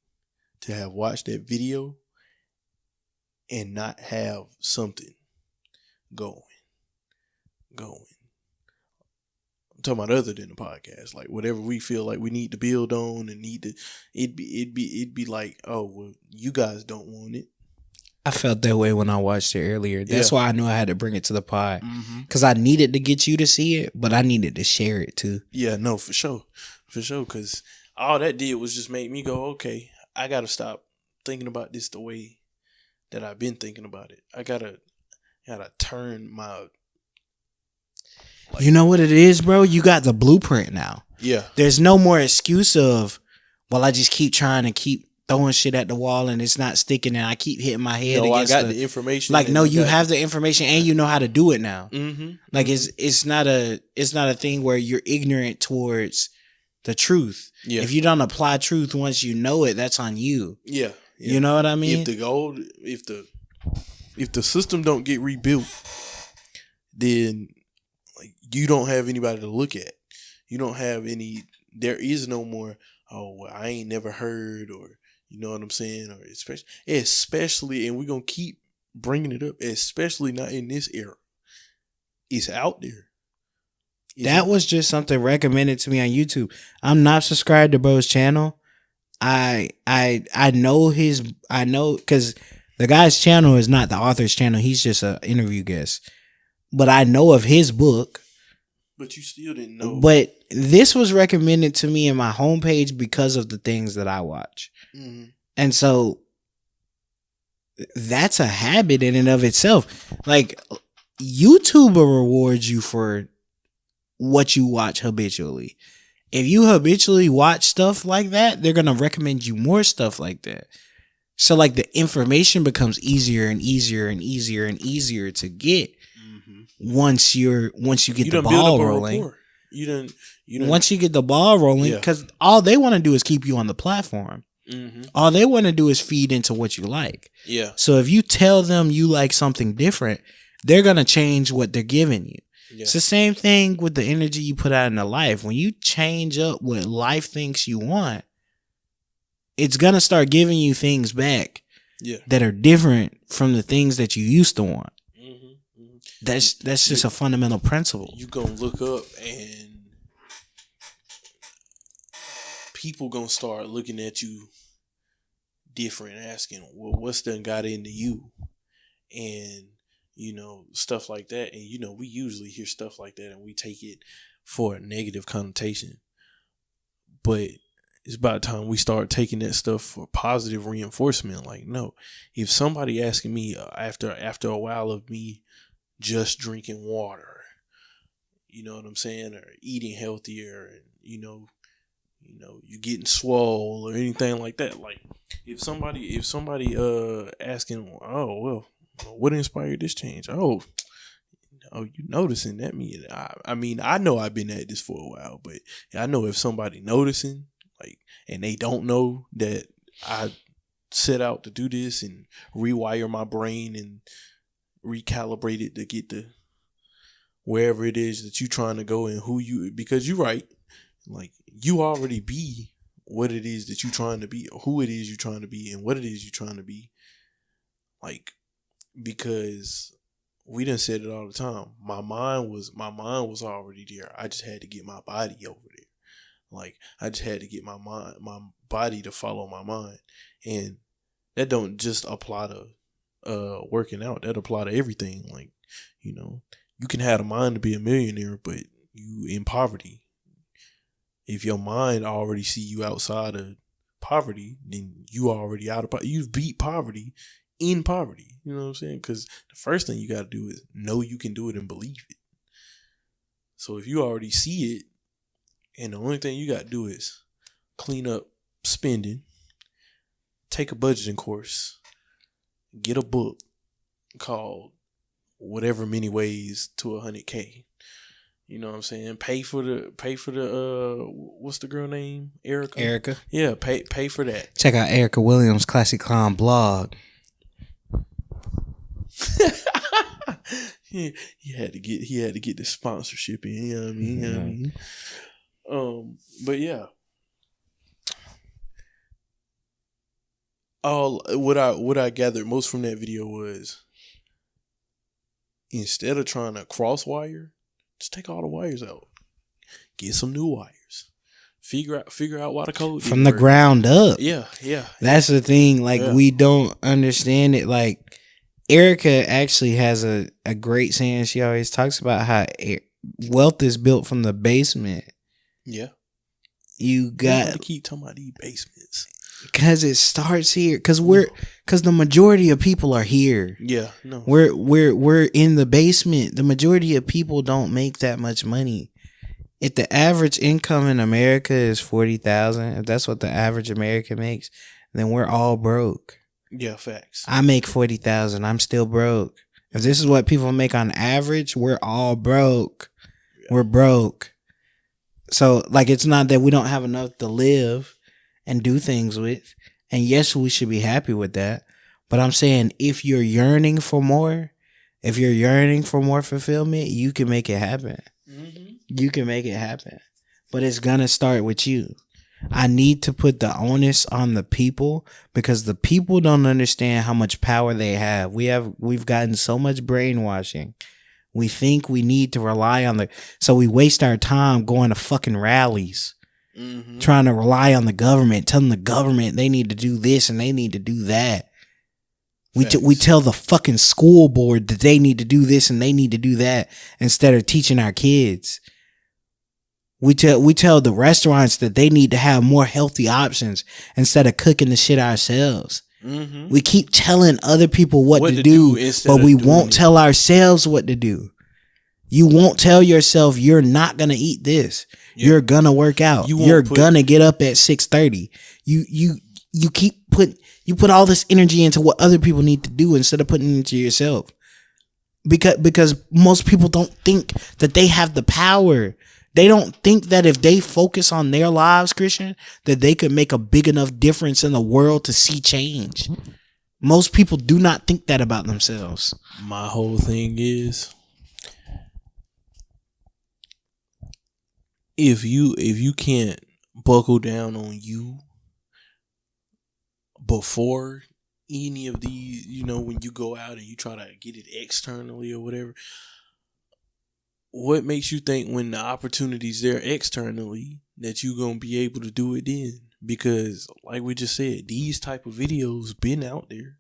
to have watched that video and not have something going. I'm talking about other than the podcast, like whatever we feel like we need to build on and it'd be like, oh well, you guys don't want it. I felt that way when I watched it earlier. That's why I knew I had to bring it to the pod. Because I needed to get you to see it, but I needed to share it too. Yeah, no, for sure. Because all that did was just make me go, okay, I got to stop thinking about this the way that I've been thinking about it. I gotta turn my... you know what it is, bro? You got the blueprint now. Yeah. There's no more excuse of, well, I just keep trying to keep throwing shit at the wall and it's not sticking and I keep hitting my head against I got the information. You have the information and you know how to do it now. It's not a thing where you're ignorant towards the truth. Yeah. If you don't apply truth once you know it, that's on you. Yeah. You know what I mean? If the system don't get rebuilt, then you don't have anybody to look at. You don't have any. There is no more. Oh, well, I ain't never heard, or you know what I'm saying, or especially, and we're gonna keep bringing it up. Especially not in this era. It's out there. That was just something recommended to me on YouTube. I'm not subscribed to bro's channel. I know because the guy's channel is not the author's channel. He's just an interview guest. But I know of his book. But you still didn't know. But this was recommended to me in my homepage because of the things that I watch. And so that's a habit in and of itself. Like, YouTube will reward you for what you watch habitually. If you habitually watch stuff like that, they're going to recommend you more stuff like that. So like the information becomes easier and easier and easier and easier to get. once you get You the done build ball up a rolling. rapport. You done. Once you get the ball rolling, Yeah. because all they want to do is keep you on the platform. Mm-hmm. All they want to do is feed into what you like. Yeah. So if you tell them you like something different, they're gonna change what they're giving you. Yeah. It's the same thing with the energy you put out into life. When you change up what life thinks you want, it's gonna start giving you things back Yeah. that are different from the things that you used to want. Mm-hmm. Mm-hmm. That's just a fundamental principle. You gonna look up and people gonna start looking at you different, asking, well, what's done got into you? And, stuff like that. And, we usually hear stuff like that and we take it for a negative connotation. But it's about time we start taking that stuff for positive reinforcement. Like, no, if somebody asking me after a while of me just drinking water, you know what I'm saying, or eating healthier, and you getting swole or anything like that. Like, if somebody asking, oh well, what inspired this change? Oh, you noticing that? I mean, I know I've been at this for a while, but I know if somebody noticing, like, and they don't know that I set out to do this and rewire my brain and recalibrate it to get to wherever it is that you're trying to go, and because you're right, like, you already be what it is that you're trying to be, or who it is you're trying to be, and what it is you're trying to be. Like, because we done said it all the time. My mind was already there. I just had to get my body over there. Like, I just had to get my body to follow my mind. And that don't just apply to working out. That apply to everything. Like, you can have a mind to be a millionaire, but you in poverty. If your mind already see you outside of poverty, then you already out of poverty. You've beat poverty in poverty. You know what I'm saying? Because the first thing you got to do is know you can do it and believe it. So if you already see it, and the only thing you got to do is clean up spending, take a budgeting course, get a book called Whatever Many Ways to 100K. You know what I'm saying? Pay for the what's the girl name? Erica. Yeah, pay for that. Check out Erica Williams' Classic Clown blog. He had to get the sponsorship in. You know what I mean? You know what I mean? But yeah. What I gathered most from that video was, instead of trying to cross wire, just take all the wires out. Get some new wires. Figure out why the code from the ground up. Yeah. That's the thing. Like, we don't understand it. Like, Erica actually has a great saying. She always talks about how wealth is built from the basement. Yeah. You got to keep talking about these basements. Because it starts here. Because the majority of people are here. Yeah, no. We're in the basement. The majority of people don't make that much money. If the average income in America is $40,000, if that's what the average American makes, then we're all broke. Yeah, facts. I make $40,000. I'm still broke. If this is what people make on average, we're all broke. Yeah. We're broke. So, like, it's not that we don't have enough to live and do things with. And yes, we should be happy with that. But I'm saying, if you're yearning for more, if you're yearning for more fulfillment, you can make it happen. Mm-hmm. You can make it happen. But it's going to start with you. I need to put the onus on the people, because the people don't understand how much power they have. We've gotten so much brainwashing. We think we need to rely on so we waste our time going to fucking rallies, trying to rely on the government, telling the government they need to do this and they need to do that. We tell the fucking school board that they need to do this and they need to do that instead of teaching our kids. We tell the restaurants that they need to have more healthy options instead of cooking the shit ourselves. Mm-hmm. We keep telling other people what to do, but we won't tell ourselves what to do. You won't tell yourself you're not going to eat this. Yeah. You're going to work out. You're going to get up at 6:30. You put all this energy into what other people need to do instead of putting it into yourself. because most people don't think that they have the power. They don't think that if they focus on their lives, Christian, that they could make a big enough difference in the world to see change. Most people do not think that about themselves. My whole thing is, if you can't buckle down on you before any of these, when you go out and you try to get it externally or whatever, what makes you think when the opportunity's there externally that you're going to be able to do it then? Because like we just said, these type of videos been out there.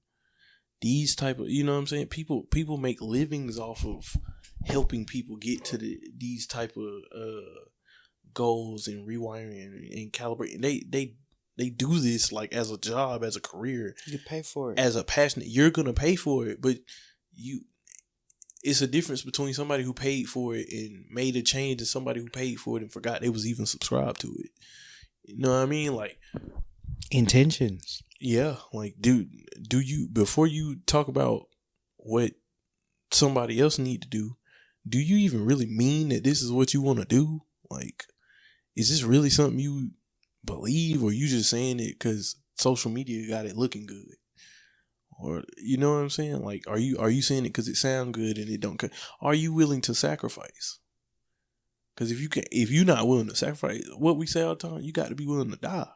These type of, you know what I'm saying? People make livings off of helping people get to these type of goals and rewiring and calibrating. They do this like as a job, as a career. You pay for it. As a passionate, you're going to pay for it, but it's a difference between somebody who paid for it and made a change and somebody who paid for it and forgot they was even subscribed to it. You know what I mean? Like, intentions. Yeah, like, dude, do you, before you talk about what somebody else need to do you even really mean that this is what you want to do? Like, is this really something you believe, or you just saying it because social media got it looking good? Or, you know what I'm saying? Like, are you saying it because it sound good and it don't? Are you willing to sacrifice? Because if you're not willing to sacrifice, what we say all the time, you got to be willing to die.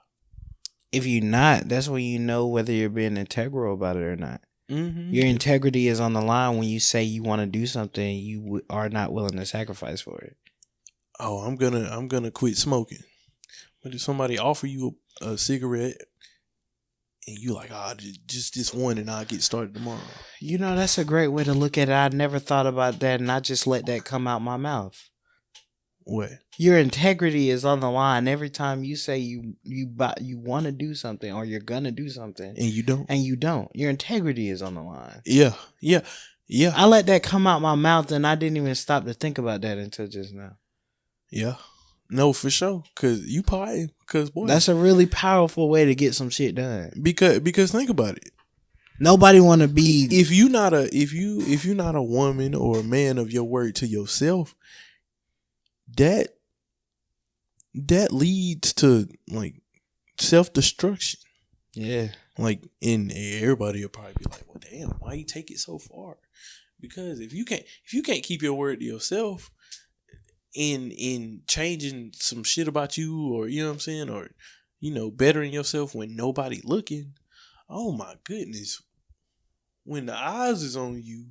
If you're not, that's when you know whether you're being integral about it or not. Mm-hmm. Your integrity is on the line when you say you want to do something you are not willing to sacrifice for it. Oh, I'm gonna quit smoking. But if somebody offer you a cigarette and you like, just this one and I'll get started tomorrow. You know, that's a great way to look at it. I never thought about that, and I just let that come out my mouth. What? Your integrity is on the line every time you say you want to do something or you're gonna do something, and you don't. Your integrity is on the line. Yeah. I let that come out my mouth, and I didn't even stop to think about that until just now. Yeah. No, for sure. Cause you probably, boy, that's a really powerful way to get some shit done. Because think about it. Nobody want to be. If you're not a woman or a man of your word to yourself, that leads to like self-destruction. Yeah. Like, and everybody will probably be like, well, damn, why you take it so far? Because if you can't keep your word to yourself in changing some shit about you, or, you know what I'm saying, or, bettering yourself when nobody looking, oh my goodness, when the eyes is on you,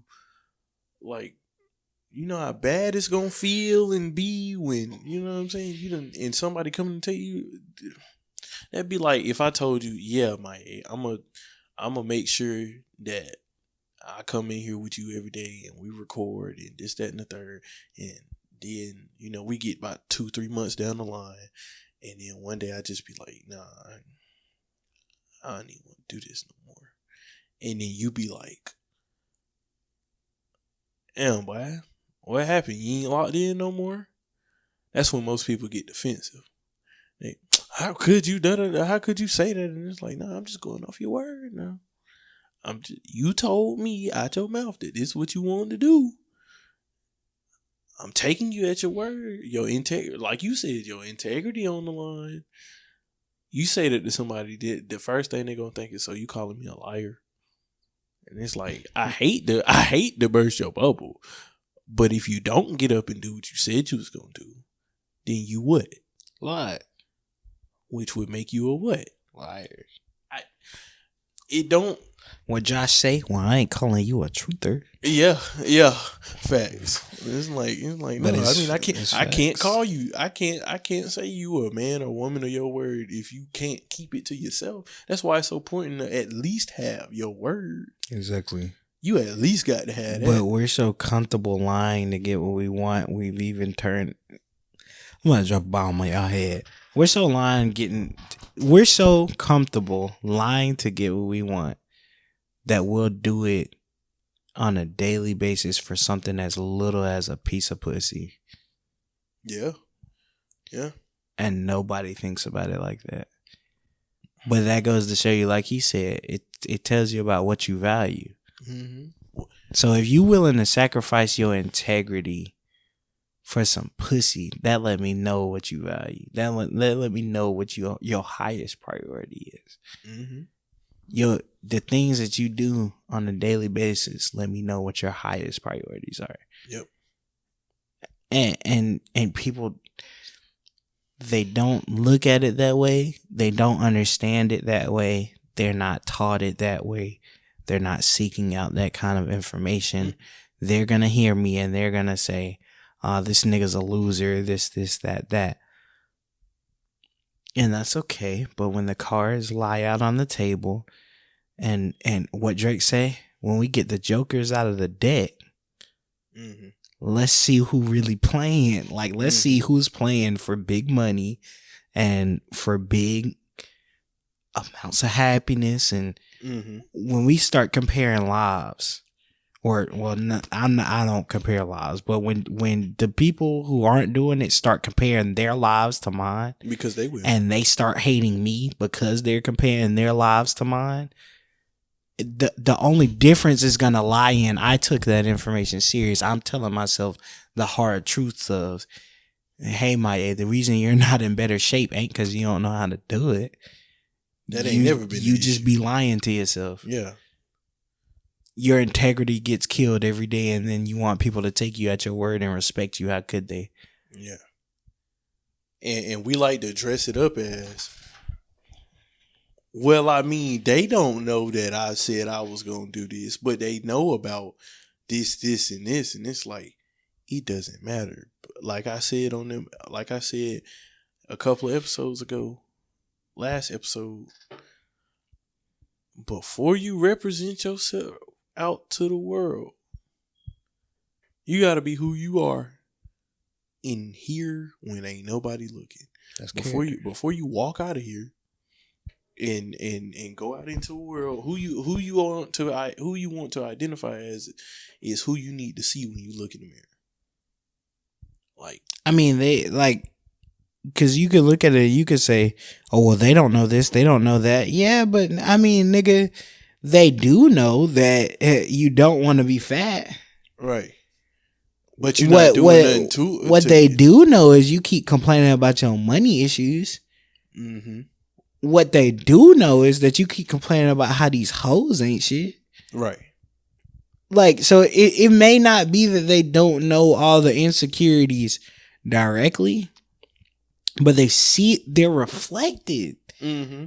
like, you know how bad it's gonna feel and be when, you know what I'm saying, and somebody coming to tell you. That'd be like if I told you, yeah, I'm gonna make sure that I come in here with you every day and we record and this, that, and the third, and then we get about 2-3 months down the line, and then one day I just be like, nah, I don't even want to do this no more, and then you be like, damn, boy, what happened? You ain't locked in no more? That's when most people get defensive. How could you how could you say that? And it's like, nah, I'm just going off your word now. You told me out your mouth that this is what you wanted to do. I'm taking you at your word. Your integrity, like you said, your integrity on the line. You say that to somebody, the first thing they're gonna think is, so you calling me a liar? And it's like, I hate to burst your bubble, but if you don't get up and do what you said you was gonna do, then you what? Lie. Which would make you a what? Liar. It don't. What Josh say? Well, I ain't calling you a truther. Yeah, facts. It's like no. I mean, I can't call you. I can't say you a man or woman of your word if you can't keep it to yourself. That's why it's so important to at least have your word. Exactly. You at least got to have that. But we're so comfortable lying to get what we want. We've even turned. I'm gonna drop a bomb on your head. We're so comfortable lying to get what we want that we'll do it on a daily basis for something as little as a piece of pussy. Yeah. And nobody thinks about it like that. But that goes to show you, like he said, it tells you about what you value. Mm-hmm. So if you willing to sacrifice your integrity for some pussy, that let me know what you value. That let me know what your highest priority is. Mm-hmm. The things that you do on a daily basis, let me know what your highest priorities are. Yep. And people, they don't look at it that way. They don't understand it that way. They're not taught it that way. They're not seeking out that kind of information. Mm-hmm. They're going to hear me and they're going to say, this nigga's a loser, this, that. And that's okay. But when the cards lie out on the table and what Drake say, when we get the jokers out of the deck, mm-hmm. let's see who really playing. Like, let's see who's playing for big money and for big amounts of happiness. And when we start comparing lives, I don't compare lives, but when the people who aren't doing it start comparing their lives to mine, because they will, and they start hating me because they're comparing their lives to mine, the only difference is gonna lie in I took that information serious. I'm telling myself the hard truths of, hey, Maya, the reason you're not in better shape ain't because you don't know how to do it. That ain't never been. You just be lying to yourself. Yeah. Your integrity gets killed every day, and then you want people to take you at your word and respect you. How could they? Yeah. And we like to dress it up as, well, I mean, they don't know that I said I was going to do this, but they know about this, and this. And it's like, it doesn't matter. Like I said a couple of episodes ago, last episode, before you represent yourself out to the world, you got to be who you are in here when ain't nobody looking. That's before you walk out of here and go out into the world, who you want to identify as is who you need to see when you look in the mirror. Like, I mean, they like, because you could look at it, you could say, oh, well, they don't know this, they don't know that. Yeah, but I mean, nigga, they do know that you don't want to be fat. Right. But you're not doing nothing to it. What they do know is you keep complaining about your money issues. Mm-hmm. What they do know is that you keep complaining about how these hoes ain't shit. Right. Like, so it may not be that they don't know all the insecurities directly, but they see they're reflected. Mm-hmm.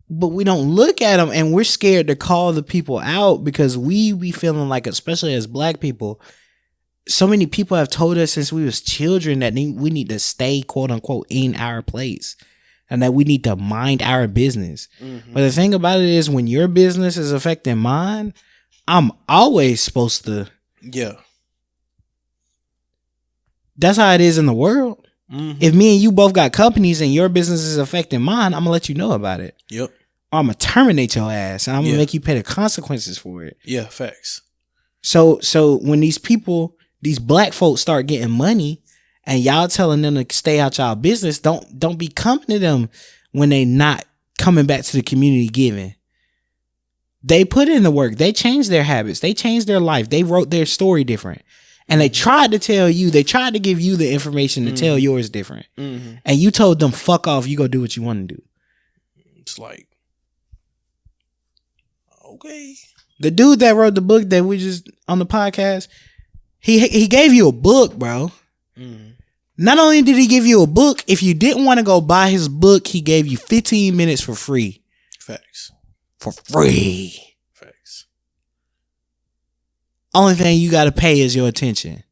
But we don't look at them, and we're scared to call the people out because we be feeling like, especially as black people, so many people have told us since we was children that we need to stay, quote unquote, in our place and that we need to mind our business. Mm-hmm. But the thing about it is, when your business is affecting mine, I'm always supposed to. Yeah. That's how it is in the world. Mm-hmm. If me and you both got companies and your business is affecting mine, I'm going to let you know about it. Yep. Or I'm going to terminate your ass and I'm going to make you pay the consequences for it. Yeah, facts. So when these people, these black folks start getting money and y'all telling them to stay out y'all business, don't be coming to them when they not coming back to the community giving. They put in the work. They changed their habits. They changed their life. They wrote their story different. And they tried to tell you, they tried to give you the information to tell yours different. Mm-hmm. And you told them, fuck off, you go do what you want to do. It's like, okay. The dude that wrote the book that we just on the podcast, he gave you a book, bro. Mm-hmm. Not only did he give you a book, if you didn't want to go buy his book, he gave you 15 minutes for free. Facts. For free. Facts. Only thing you got to pay is your attention.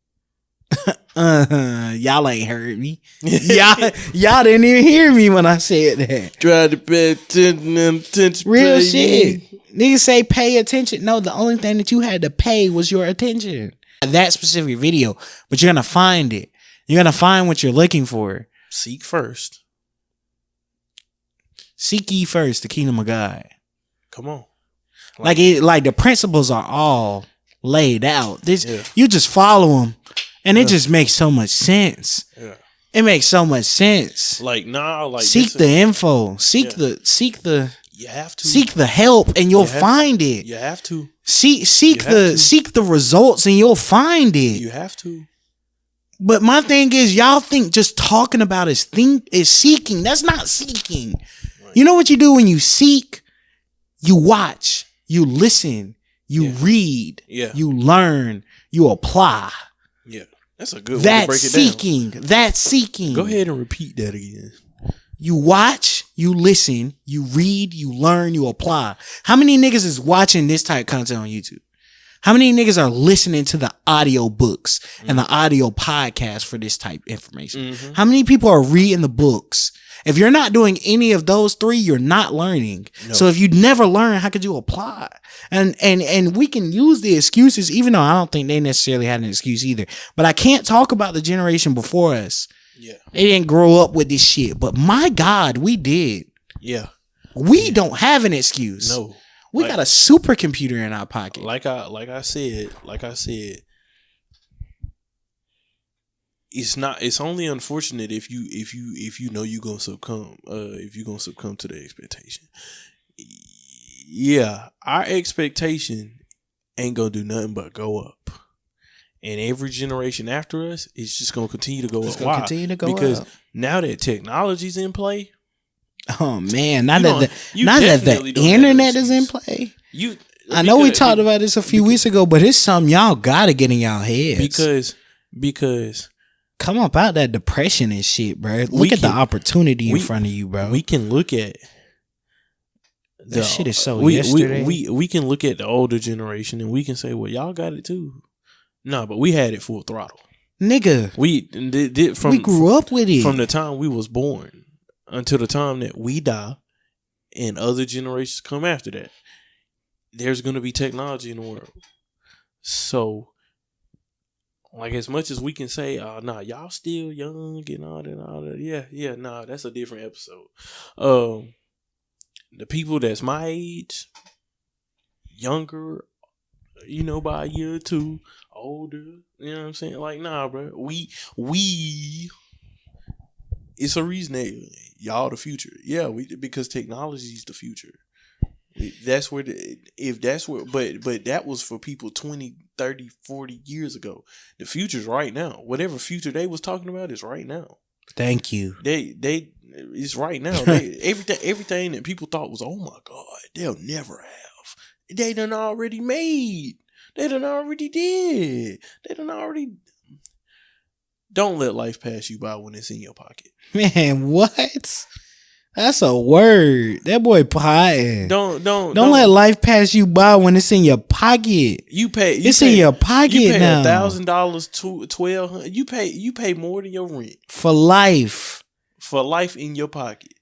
Y'all ain't heard me. Y'all didn't even hear me when I said that. Try to pay attention. Real shit. Niggas say pay attention. No, the only thing that you had to pay was your attention. That specific video. But you're going to find it. You're going to find what you're looking for. Seek first. Seek ye first the kingdom of God. Come on. Like the principles are all laid out. You just follow them. And it just makes so much sense. Yeah. It makes so much sense. Seek the info. Seek the you have to seek the help and you'll find it. You have to. seek to. seek the results and you'll find it. You have to. But my thing is, y'all think just talking about is seeking. That's not seeking. Right. You know what you do when you seek? You watch, you listen, you read, you learn, you apply. Yeah, that's a good way to break it seeking. down. That's seeking. Go ahead and repeat that again. You watch, you listen, you read, you learn, you apply. How many niggas is watching this type of content on YouTube? How many niggas are listening to the audio books and the audio podcast for this type of information? Mm-hmm. How many people are reading the books? If you're not doing any of those three, you're not learning. No. So if you never learn, how could you apply? And we can use the excuses, even though I don't think they necessarily had an excuse either. But I can't talk about the generation before us. Yeah. They didn't grow up with this shit. But my God, we did. Yeah. We don't have an excuse. No. We got a supercomputer in our pocket. Like I said, it's only unfortunate if you know you're gonna succumb, if you're gonna succumb to the expectation. Yeah, our expectation ain't gonna do nothing but go up. And every generation after us is just gonna continue to go up. Why? Continue to go because up. now that technology's in play. Oh man, now that the definitely don't have internet an is in excuse. play. I I know we talked about this a few weeks ago, but it's something y'all gotta get in y'all heads. Because come up out that depression and shit, bro. Look at the opportunity in front of you, bro. We can look at that shit is so yesterday. We can look at the older generation and we can say, well, y'all got it too. No, but we had it full throttle. Nigga. We grew up with it. From the time we was born until the time that we die and other generations come after that. There's going to be technology in the world. So, like, as much as we can say, nah, y'all still young and all that. Yeah, nah, that's a different episode. The people that's my age, younger, by a year or two, older, you know what I'm saying? Like, nah, bro, we, it's a reason that y'all the future. Yeah, because technology is the future. That's where but that was for people 20, 30, 40 years ago. The future's right now. Whatever future they was talking about is right now. Thank you. It's right now. Everything that people thought was, oh my God, they'll never have. They done already made. They done already did. They done already. Don't let life pass you by when it's in your pocket. Man, what? That's a word. That boy potting. Don't let life pass you by when it's in your pocket. It's in your pocket now. $1,000, $1,200. You pay more than your rent for life. For life in your pocket,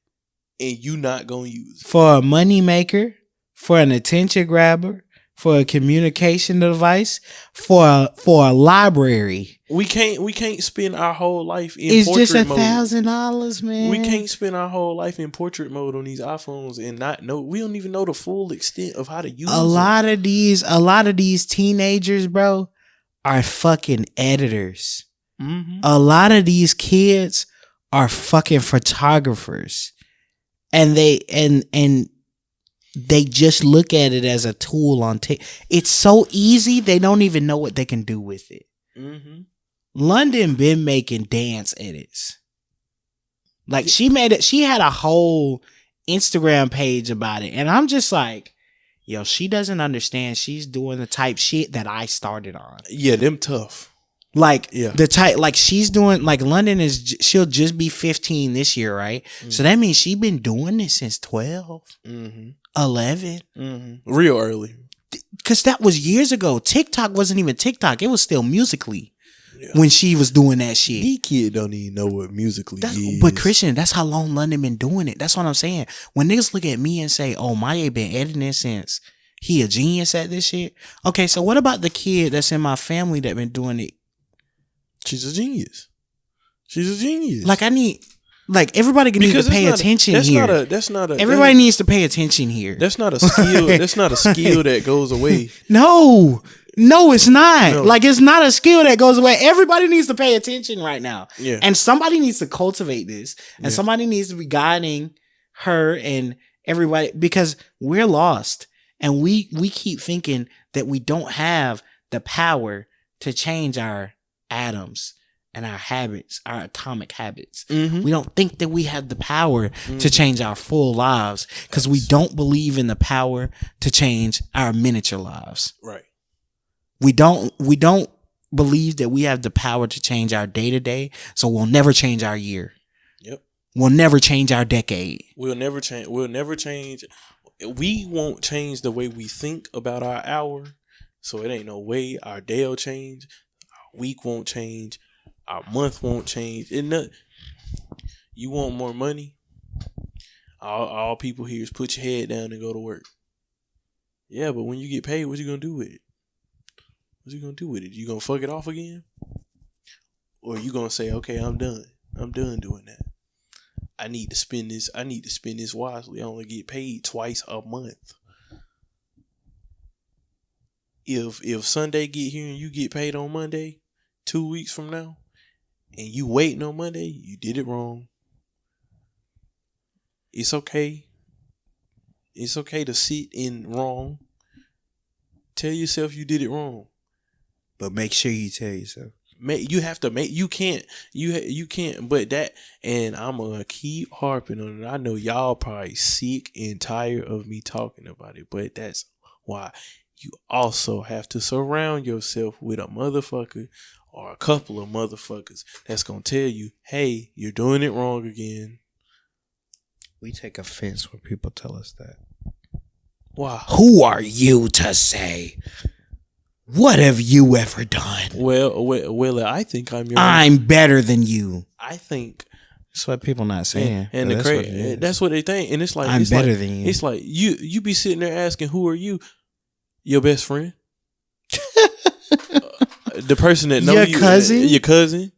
and you not gonna use it. For a money maker, for an attention grabber, for a communication device, for a library. We can't spend our whole life in it's portrait just mode. $1,000, man. We can't spend our whole life in portrait mode on these iPhones and not know. We don't even know the full extent of how to use a lot of these teenagers, bro, are fucking editors. Mm-hmm. A lot of these kids are fucking photographers, and they just look at it as a tool on it's so easy they don't even know what they can do with it. Mm-hmm. London been making dance edits. Like she had a whole Instagram page about it, and I'm just like, yo, she doesn't understand. She's doing the type shit that I started on. Yeah, them tough. Like the type, like she's doing, like London she'll just be 15 this year, right? Mm-hmm. So that means she's been doing this since 12, 11. Mm-hmm. Real early. Because that was years ago. TikTok wasn't even TikTok. It was still Musical.ly when she was doing that shit. These kids don't even know what Musical.ly is. But Christian, that's how long London been doing it. That's what I'm saying. When niggas look at me and say, oh, Maya been editing this since he a genius at this shit. Okay, so what about the kid that's in my family that been doing it? She's a genius. Like everybody needs to pay attention here. Everybody needs to pay attention here. That's not a skill. That's not a skill that goes away. No, it's not. No. Like it's not a skill that goes away. Everybody needs to pay attention right now. Yeah. And somebody needs to cultivate this. And somebody needs to be guiding her and everybody, because we're lost. And we keep thinking that we don't have the power to change our atoms and our habits, our atomic habits. Mm-hmm. We don't think that we have the power to change our full lives because we don't believe in the power to change our miniature lives. Right. We don't believe that we have the power to change our day to day. So we'll never change our year. Yep. We'll never change our decade. We'll never change. We won't change the way we think about our hour. So it ain't no way our day will change. Our week won't change. Our month won't change. You want more money? All people here is put your head down and go to work. Yeah, but when you get paid, what you gonna do with it? What you gonna do with it? You gonna fuck it off again? Or you gonna say, okay, I'm done. I'm done doing that. I need to spend this wisely. I only get paid twice a month. If Sunday get here and you get paid on Monday, 2 weeks from now, and you waiting on Monday, you did it wrong. It's okay. It's okay to sit in wrong. Tell yourself you did it wrong. But make sure you tell yourself. You have to make. You can't. You can't. But that, and I'm gonna keep harping on it. I know y'all probably sick and tired of me talking about it, but that's why you also have to surround yourself with a motherfucker or a couple of motherfuckers that's gonna tell you, "Hey, you're doing it wrong again." We take offense when people tell us that. Why? Who are you to say? What have you ever done? Well, I think I'm better than you. I think that's what people not saying. and that's what they think. And it's like I'm better than you. It's like you be sitting there asking, "Who are you?" Your best friend, the person that knows your cousin, your cousin,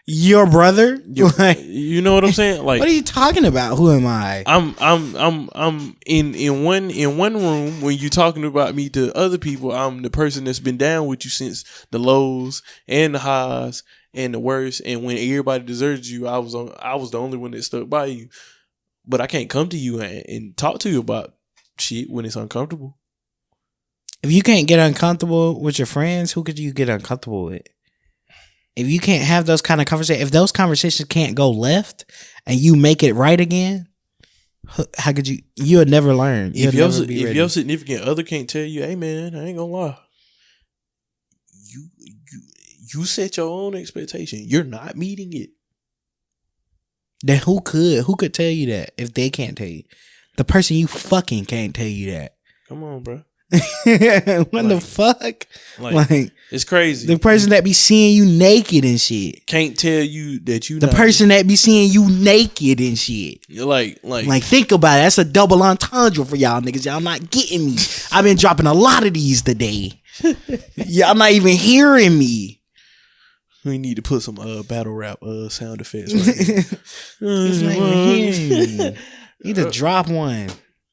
your brother. You know what I'm saying? Like, what are you talking about? Who am I? I'm in one room when you talking about me to other people. I'm the person that's been down with you since the lows and the highs and the worst. And when everybody deserted you, I was the only one that stuck by you. But I can't come to you and talk to you about shit when it's uncomfortable. If you can't get uncomfortable with your friends, who could you get uncomfortable with? If you can't have those kind of conversations, if those conversations can't go left and you make it right again, how could you? You'll never learn. If your significant other can't tell you, "Hey man, I ain't gonna lie," you set your own expectation. You're not meeting it. Then who could? Who could tell you that if they can't tell you? The person you fucking can't tell you that. Come on, bro. What the fuck? Like it's crazy. The person that be seeing you naked and shit can't tell you that you. The person that be seeing you naked and shit. You're like think about it. That's a double entendre for y'all niggas. Y'all not getting me. I've been dropping a lot of these today. Y'all not even hearing me. We need to put some battle rap sound effects. Right It's not even hearing me. Need to drop one.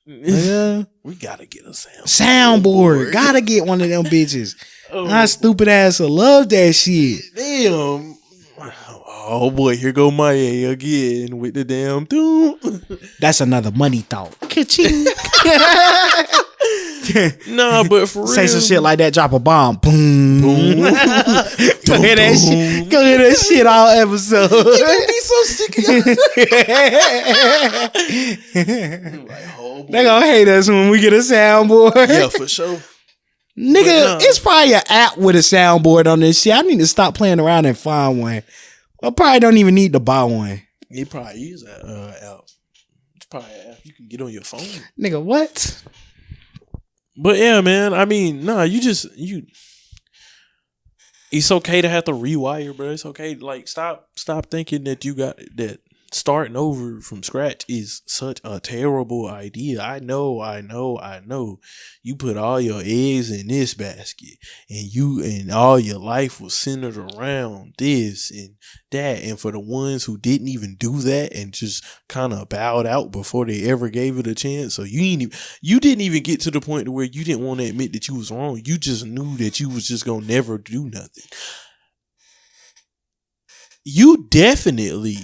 We gotta get a soundboard. Gotta get one of them bitches. My stupid ass will love that shit. Damn. Oh boy, here go Maya again with the damn doom. That's another money thought. Ka-ching. Nah, but for real, say some shit like that. Drop a bomb. Boom. Boom. Go hear that shit. Go hear that shit all episode. You make me so sick of like, they gonna hate us when we get a soundboard. Yeah, for sure. Nigga, it's probably an app with a soundboard on this shit. I need to stop playing around and find one. I probably don't even need to buy one. It probably is an app. It's probably an app you can get on your phone. Nigga, what? But yeah, man. I mean, nah. It's okay to have to rewire, bro. It's okay. Like, stop thinking that you got that. Starting over from scratch is such a terrible idea. I know. You put all your eggs in this basket, and all your life was centered around this and that. And for the ones who didn't even do that and just kind of bowed out before they ever gave it a chance, so you didn't even get to the point where you didn't want to admit that you was wrong. You just knew that you was just gonna never do nothing. You definitely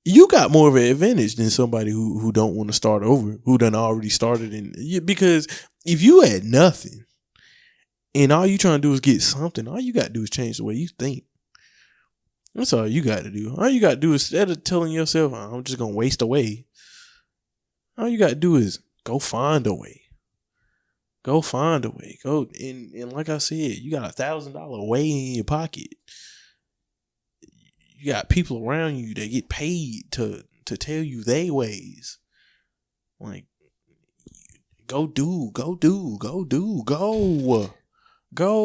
you got more of an advantage than somebody who don't want to start over, who done already started because if you had nothing and all you trying to do is get something, all you got to do is change the way you think. That's all you got to do. All you got to do is, instead of telling yourself, I'm just going to waste away, all you got to do is go find a way. Go find a way. Go and like I said, you got $1,000 way in your pocket. You got people around you that get paid to tell you they ways. Like, go.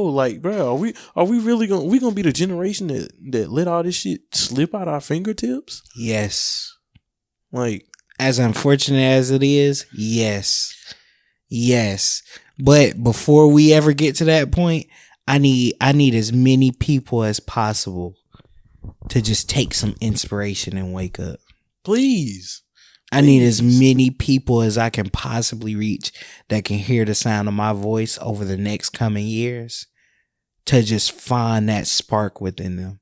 Like, bro, are we really gonna be the generation that let all this shit slip out our fingertips? Yes. Like, as unfortunate as it is, yes. But before we ever get to that point, I need as many people as possible to just take some inspiration and wake up. Please. I need as many people as I can possibly reach that can hear the sound of my voice over the next coming years to just find that spark within them.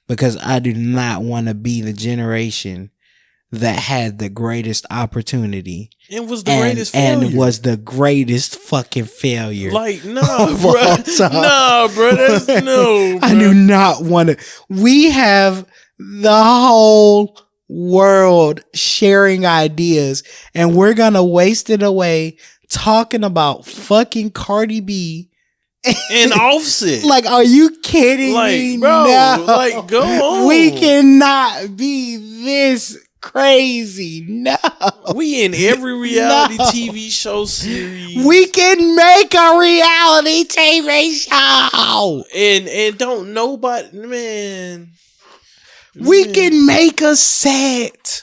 Because I do not want to be the generation that had the greatest opportunity and was the greatest failure. And was the greatest fucking failure. Like, nah, bro. Nah, bro. That's no, bro. I do not want to. We have the whole world sharing ideas and we're going to waste it away talking about fucking Cardi B and Offset. Like, are you kidding me? Bro, no. Like, go on. We cannot be this crazy. No. We in every reality TV show series. We can make a reality TV show. And don't nobody, man. We can make a set.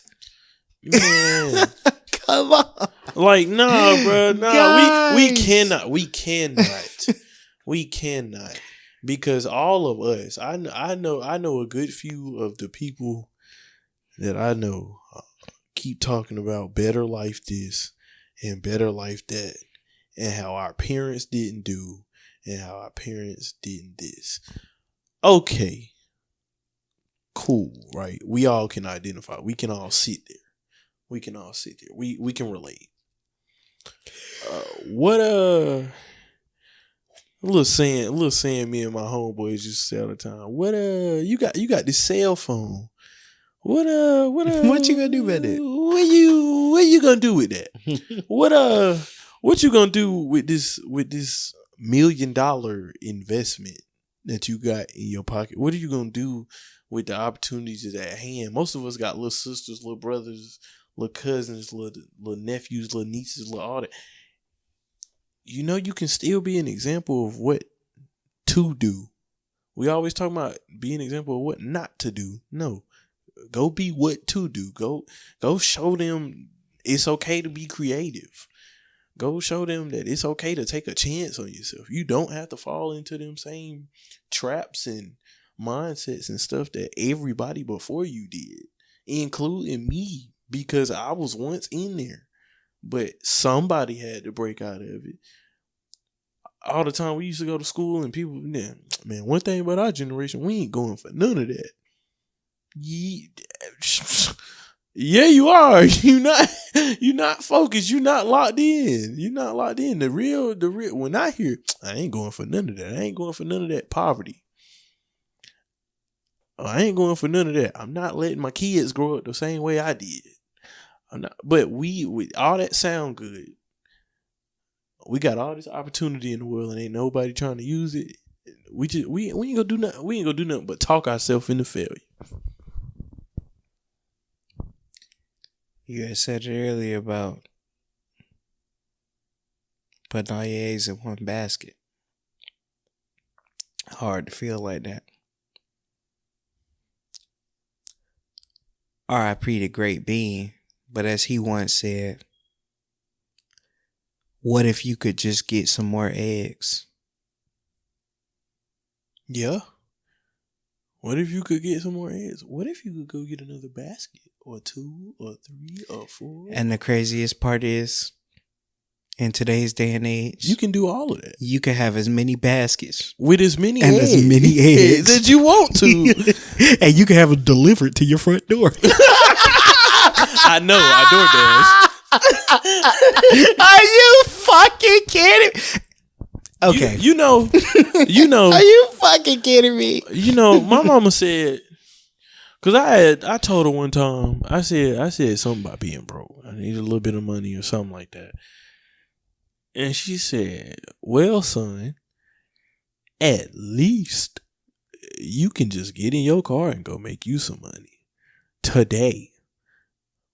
Man. Come on. Like, nah, bro. Nah, Guys. we cannot. We cannot. Because all of us, I know a good few of the people that I know keep talking about better life this and better life that, and how our parents didn't do and how our parents didn't this. Okay. Cool, right? We all can identify. We can all sit there. We can can relate. What a little saying me and my homeboys used to say all the time. What you got this cell phone. What you gonna do with it? What you gonna do with that? What you gonna do with this $1 million investment that you got in your pocket? What are you gonna do with the opportunities at hand? Most of us got little sisters, little brothers, little cousins, little nephews, little nieces, little all that. You know, you can still be an example of what to do. We always talk about being an example of what not to do. No. Go be what to do. Go show them it's okay to be creative. Go show them that it's okay to take a chance on yourself. You don't have to fall into them same traps and mindsets and stuff that everybody before you did, including me, because I was once in there. But somebody had to break out of it. All the time we used to go to school and people, man, one thing about our generation, we ain't going for none of that. Yeah, you are. You're not focused. You're not locked in. The real. When I hear, I ain't going for none of that. I ain't going for none of that poverty. I ain't going for none of that. I'm not letting my kids grow up the same way I did. I'm not. But we all that sound good. We got all this opportunity in the world and ain't nobody trying to use it. We ain't gonna do nothing. We ain't gonna do nothing but talk ourselves into failure. You had said it earlier about putting all your eggs in one basket. Hard to feel like that. R.I.P. the great being, but as he once said, what if you could just get some more eggs? Yeah. What if you could get some more eggs? What if you could go get another basket or 2 or 3 or 4? And the craziest part is, In today's day and age, You can do all of that you can have as many baskets with as many and eggs, as many eggs that you want to. and you can have it delivered to your front door. I know. I DoorDash. Are you fucking kidding me? Okay. You know. Are you fucking kidding me? You know, my mama said, because I told her one time, I said something about being broke. I need a little bit of money or something like that. And she said, well, son, at least you can just get in your car and go make you some money. Today,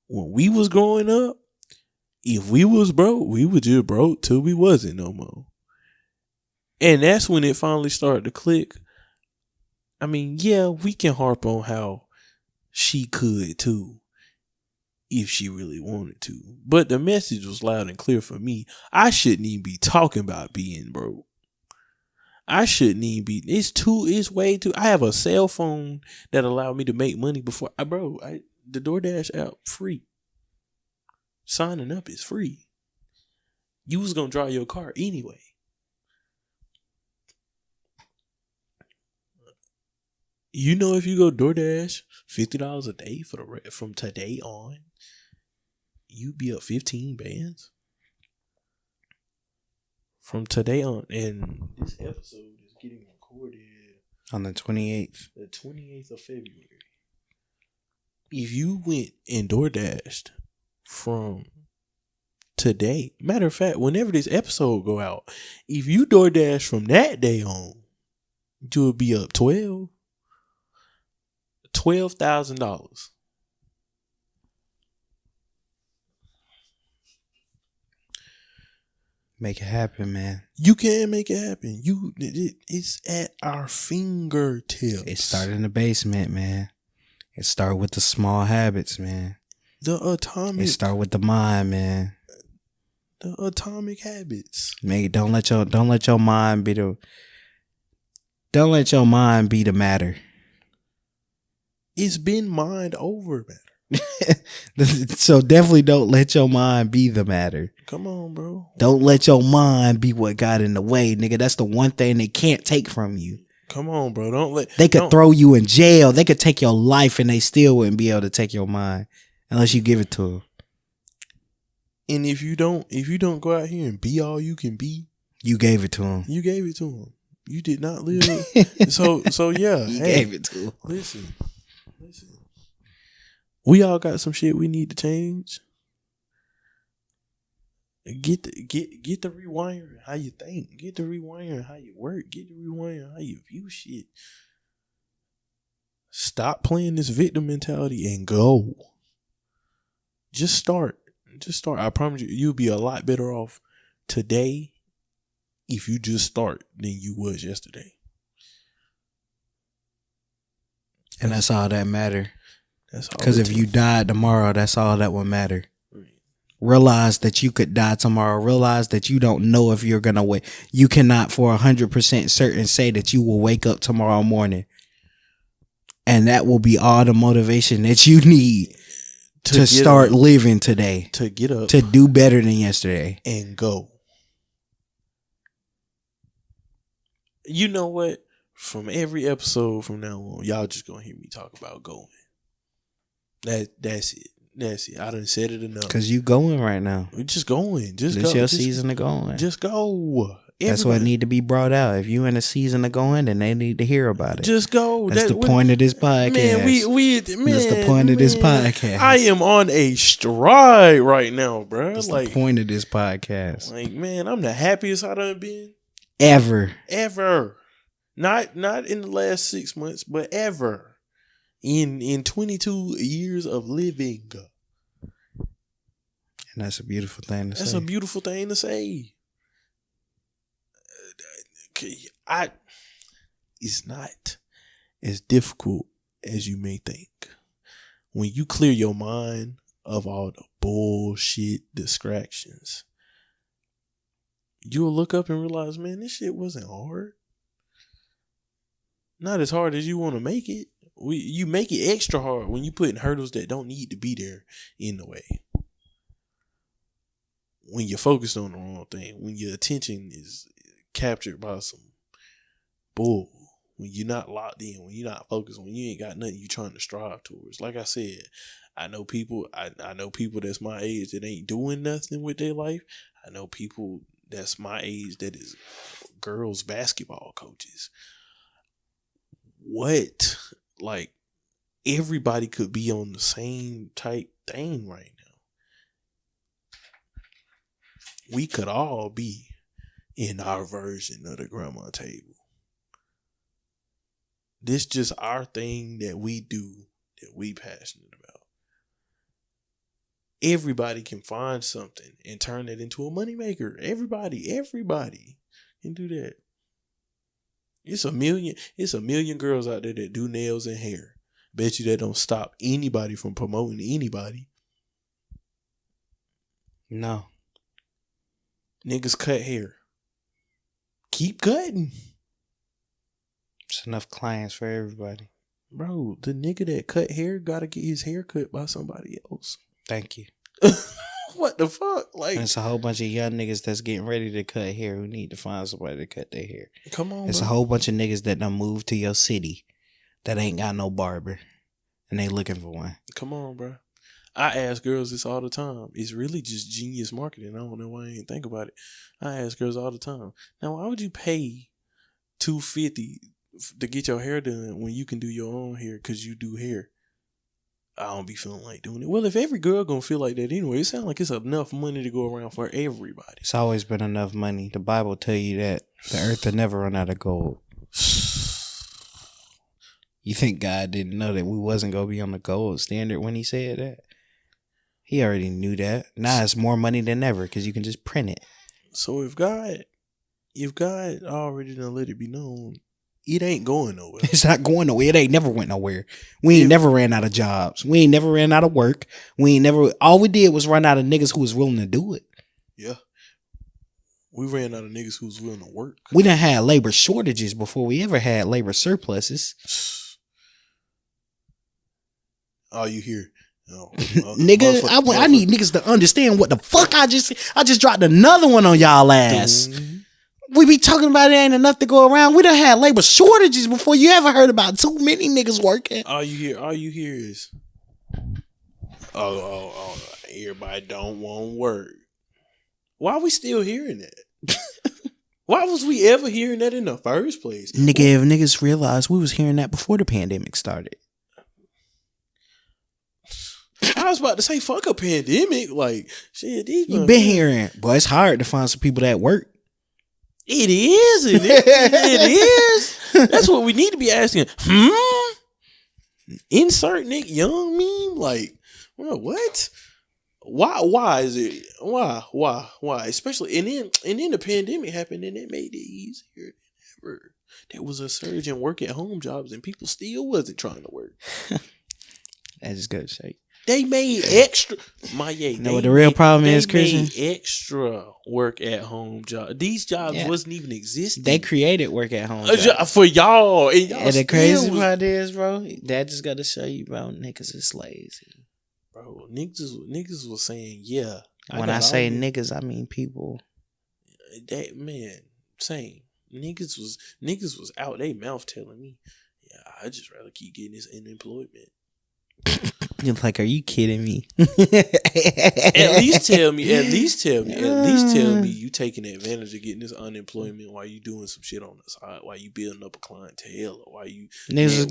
when we was growing up, if we was broke, we was just broke till we wasn't no more. And that's when it finally started to click. I mean, yeah, we can harp on how she could too, if she really wanted to. But the message was loud and clear for me. I shouldn't even be talking about being broke. I shouldn't even be. It's way too. I have a cell phone that allowed me to make money before. The DoorDash app free. Signing up is free. You was gonna drive your car anyway. You know, if you go DoorDash $50 a day from today on, you be up 15 bands from today on. And this episode is getting recorded On the 28th. the 28th of February. If you went and DoorDashed from today, matter of fact, whenever this episode go out, if you DoorDash from that day on, you would be up $12,000. Make it happen, man. You can make it happen. It's at our fingertips. It started in the basement, man. It started with the small habits, man. The atomic. It started with the mind, man. The atomic habits. Don't let your mind be the matter. It's been mind over matter. So definitely don't let your mind be the matter. Come on, bro. Don't let your mind be what got in the way, nigga. That's the one thing they can't take from you. Come on, bro. They could throw you in jail. They could take your life and they still wouldn't be able to take your mind unless you give it to them. And if you don't go out here and be all you can be, you gave it to them. You gave it to them. You did not live. so yeah. You hey, gave it to them. Listen. We all got some shit we need to change. Get the rewiring how you think. Get the rewiring how you work. Get the rewiring how you view shit. Stop playing this victim mentality and go. Just start. I promise you'll be a lot better off today if you just start than you was yesterday. And that's all that matter. That's all. Because if you died tomorrow, that's all that would matter. Realize that you could die tomorrow. Realize that you don't know if you're going to wake. You cannot for 100% certain say that you will wake up tomorrow morning. And that will be all the motivation that you need to start living today. To get up. To do better than yesterday. And go. You know what? From every episode from now on, y'all just going to hear me talk about going. That's it. I done said it enough. Cause you going right now. We're just going. This your season of going. Just go. That's what need to be brought out. If you in a season of going, then they need to hear about it. Just go. That's the point of this podcast. That's the point of this podcast. I am on a stride right now, bro. That's the point of this podcast. Like, man, I'm the happiest I done been. Ever. Not in the last 6 months, but ever. In 22 years of living. And that's a beautiful thing to say. That's a beautiful thing to say. It's not as difficult as you may think. When you clear your mind of all the bullshit distractions, you'll look up and realize, man, this shit wasn't hard. Not as hard as you want to make it. You make it extra hard when you put hurdles that don't need to be there in the way. when you're focused on the wrong thing, when your attention is captured by some bull, when you're not locked in, when you're not focused, when you ain't got nothing you trying to strive towards. Like I said, I know people that's my age that ain't doing nothing with their life. I know people that's my age that is girls basketball coaches. What? Like, everybody could be on the same type thing right now. We could all be in our version of the grandma table. This just our thing that we do, that we passionate about. Everybody can find something and turn it into a moneymaker. Everybody can do that. It's a million girls out there that do nails and hair. Bet you that don't stop anybody from promoting anybody. No. Niggas cut hair. Keep cutting. It's enough clients for everybody. Bro, the nigga that cut hair gotta get his hair cut by somebody else. Thank you. What the fuck? Like, It's a whole bunch of young niggas that's getting ready to cut hair who need to find somebody to cut their hair. come on, It's bro. a whole bunch of niggas that done moved to your city that ain't got no barber and they looking for one. Come on, bro. I ask girls this all the time. It's really just genius marketing. I don't know why I ain't think about it. I ask girls all the time. Now, why would you pay $250 to get your hair done when you can do your own hair because you do hair? I don't be feeling like doing it. Well, if every girl gonna feel like that anyway, it sounds like it's enough money to go around for everybody. It's always been enough money. The Bible tell you that the earth will never run out of gold. You think God didn't know that we wasn't going to be on the gold standard when he said that? He already knew that. Now it's more money than ever because you can just print it. So if God already done let it be known, it ain't going nowhere. It's not going nowhere. It ain't never went nowhere. We ain't never ran out of jobs. We ain't never ran out of work. All we did was run out of niggas who was willing to do it. Yeah. We ran out of niggas who was willing to work. We done had labor shortages before we ever had labor surpluses. All you hear, Nigga, I need niggas to understand what the fuck I just dropped another one on y'all ass. We be talking about it ain't enough to go around. We done had labor shortages before you ever heard about too many niggas working. All you hear is, oh, everybody don't want work. Why are we still hearing that? Why was we ever hearing that in the first place? Nigga, if niggas realized we was hearing that before the pandemic started. I was about to say, fuck a pandemic. Like, shit, these You been hearing, boy, it's hard to find some people that work. It is. It is. That's what we need to be asking. Insert Nick Young meme? Like, well, what? Why is it? Why? Especially, and then the pandemic happened and it made it easier than ever. There was a surge in work at home jobs and people still wasn't trying to work. I just gotta say. They made extra. You know what the real problem is, Christian? They made extra work at home jobs. These jobs wasn't even existing. They created work at home for y'all. And the crazy part is, bro, that just gotta show you, bro, niggas is lazy. Bro, niggas was saying, yeah. When I say niggas, I mean people. That man, same. Niggas was out they mouth telling me, yeah, I just rather keep getting this unemployment. You're like, are you kidding me? At least tell me you taking advantage of getting this unemployment while you doing some shit on the side, while you building up a clientele, or while you niggas was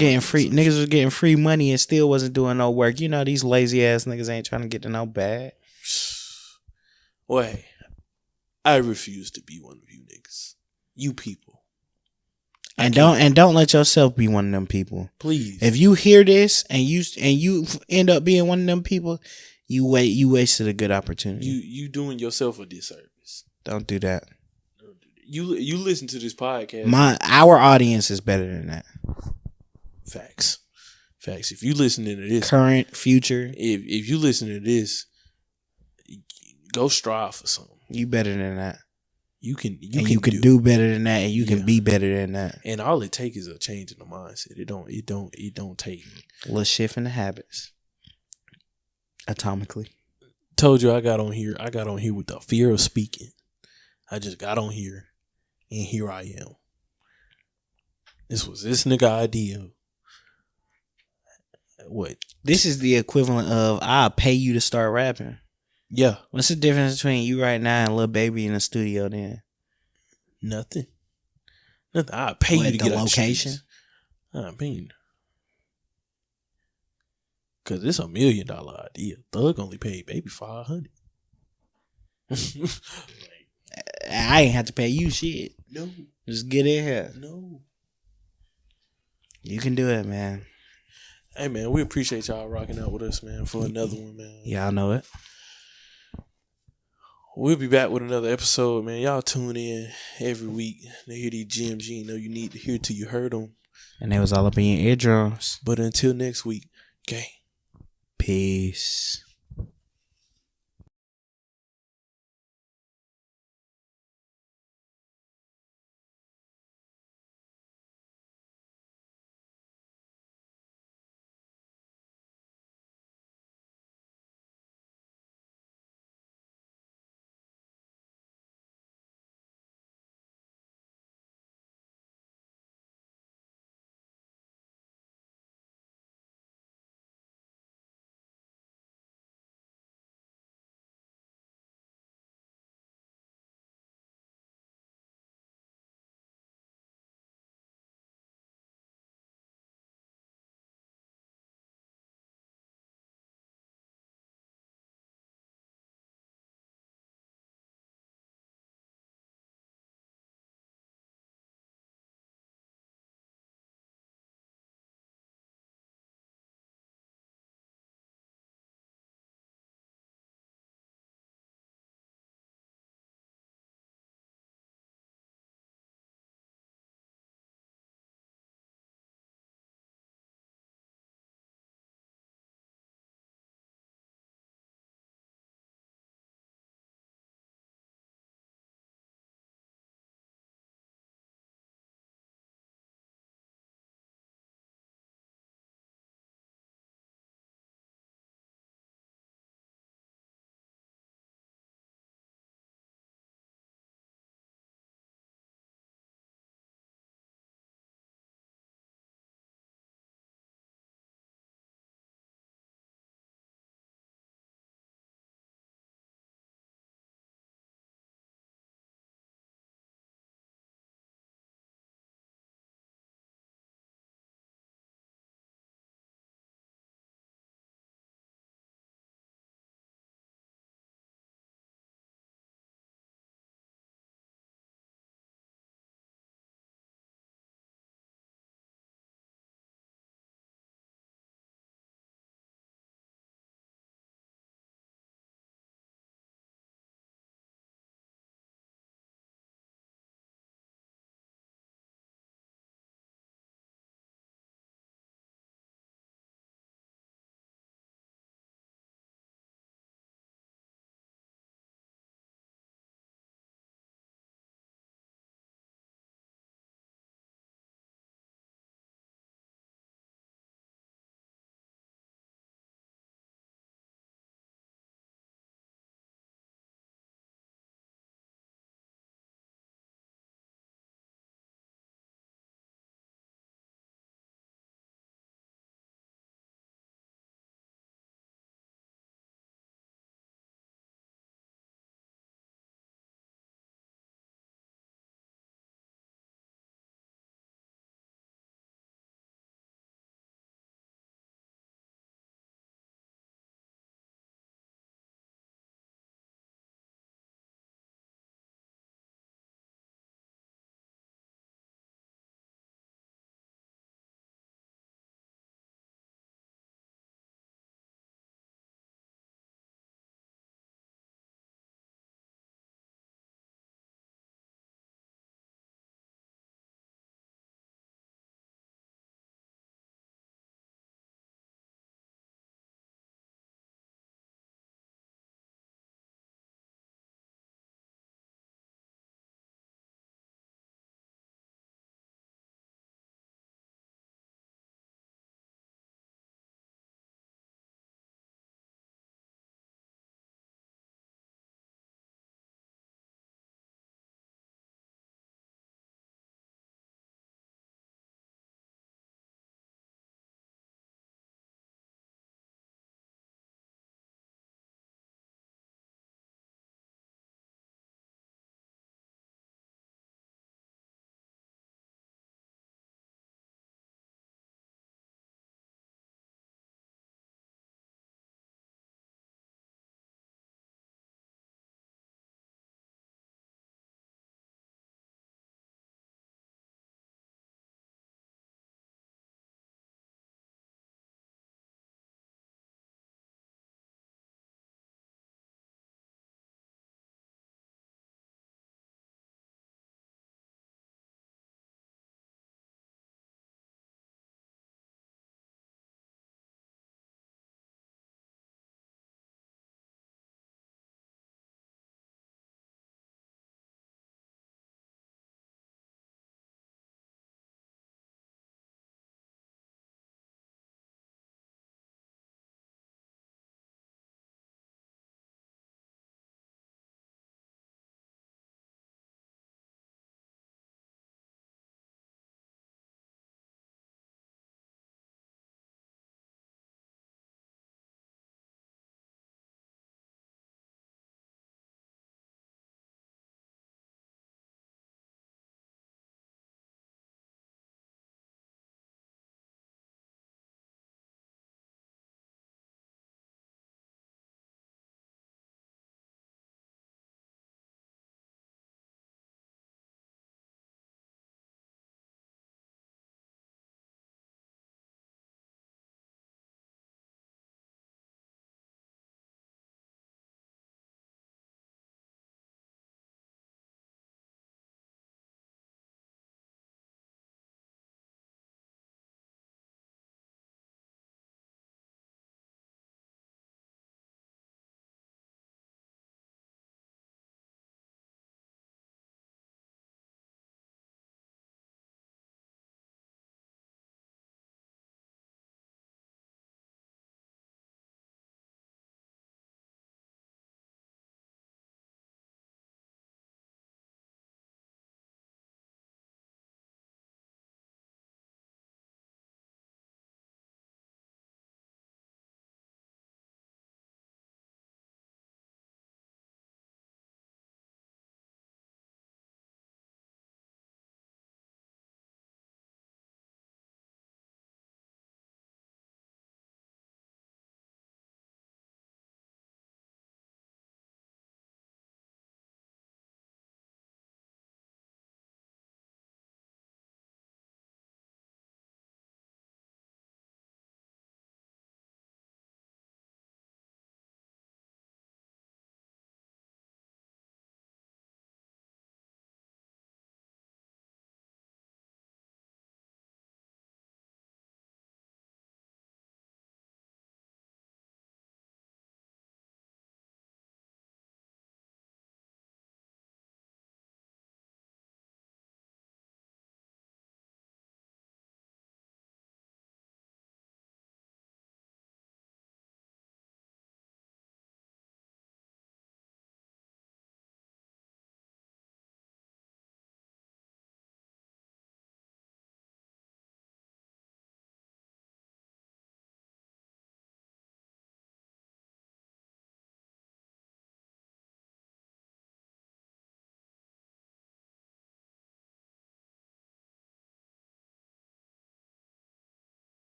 getting free money and still wasn't doing no work. You know, these lazy ass niggas ain't trying to get to no bag. Wait, I refuse to be one of you niggas. You people. And don't let yourself be one of them people. Please. If you hear this and you end up being one of them people, you wasted a good opportunity. You doing yourself a disservice. Don't do that. You listen to this podcast. Our audience is better than that. Facts. If you listening to this, current, future, if you listen to this, go strive for something. You better than that. You can do better than that, and you can be better than that. And all it takes is a change in the mindset. It don't take a little shift in the habits. Atomically. told you I got on here. I got on here with the fear of speaking. I just got on here, and here I am. This was this nigga idea. What? This is the equivalent of I'll pay you to start rapping. Yeah. What's the difference between you right now and Lil Baby in the studio then? Nothing. I'll pay you to The get out location? I mean, because it's $1 million idea. Thug only paid Baby 500. I ain't have to pay you shit. No. Just get in here. No. You can do it, man. Hey, man, we appreciate y'all rocking out with us, man, for another one, man. Y'all know it. We'll be back with another episode, man. Y'all tune in every week to hear these gems you know you need to hear till you heard them. And it was all up in your eardrums. But until next week, gang. Peace.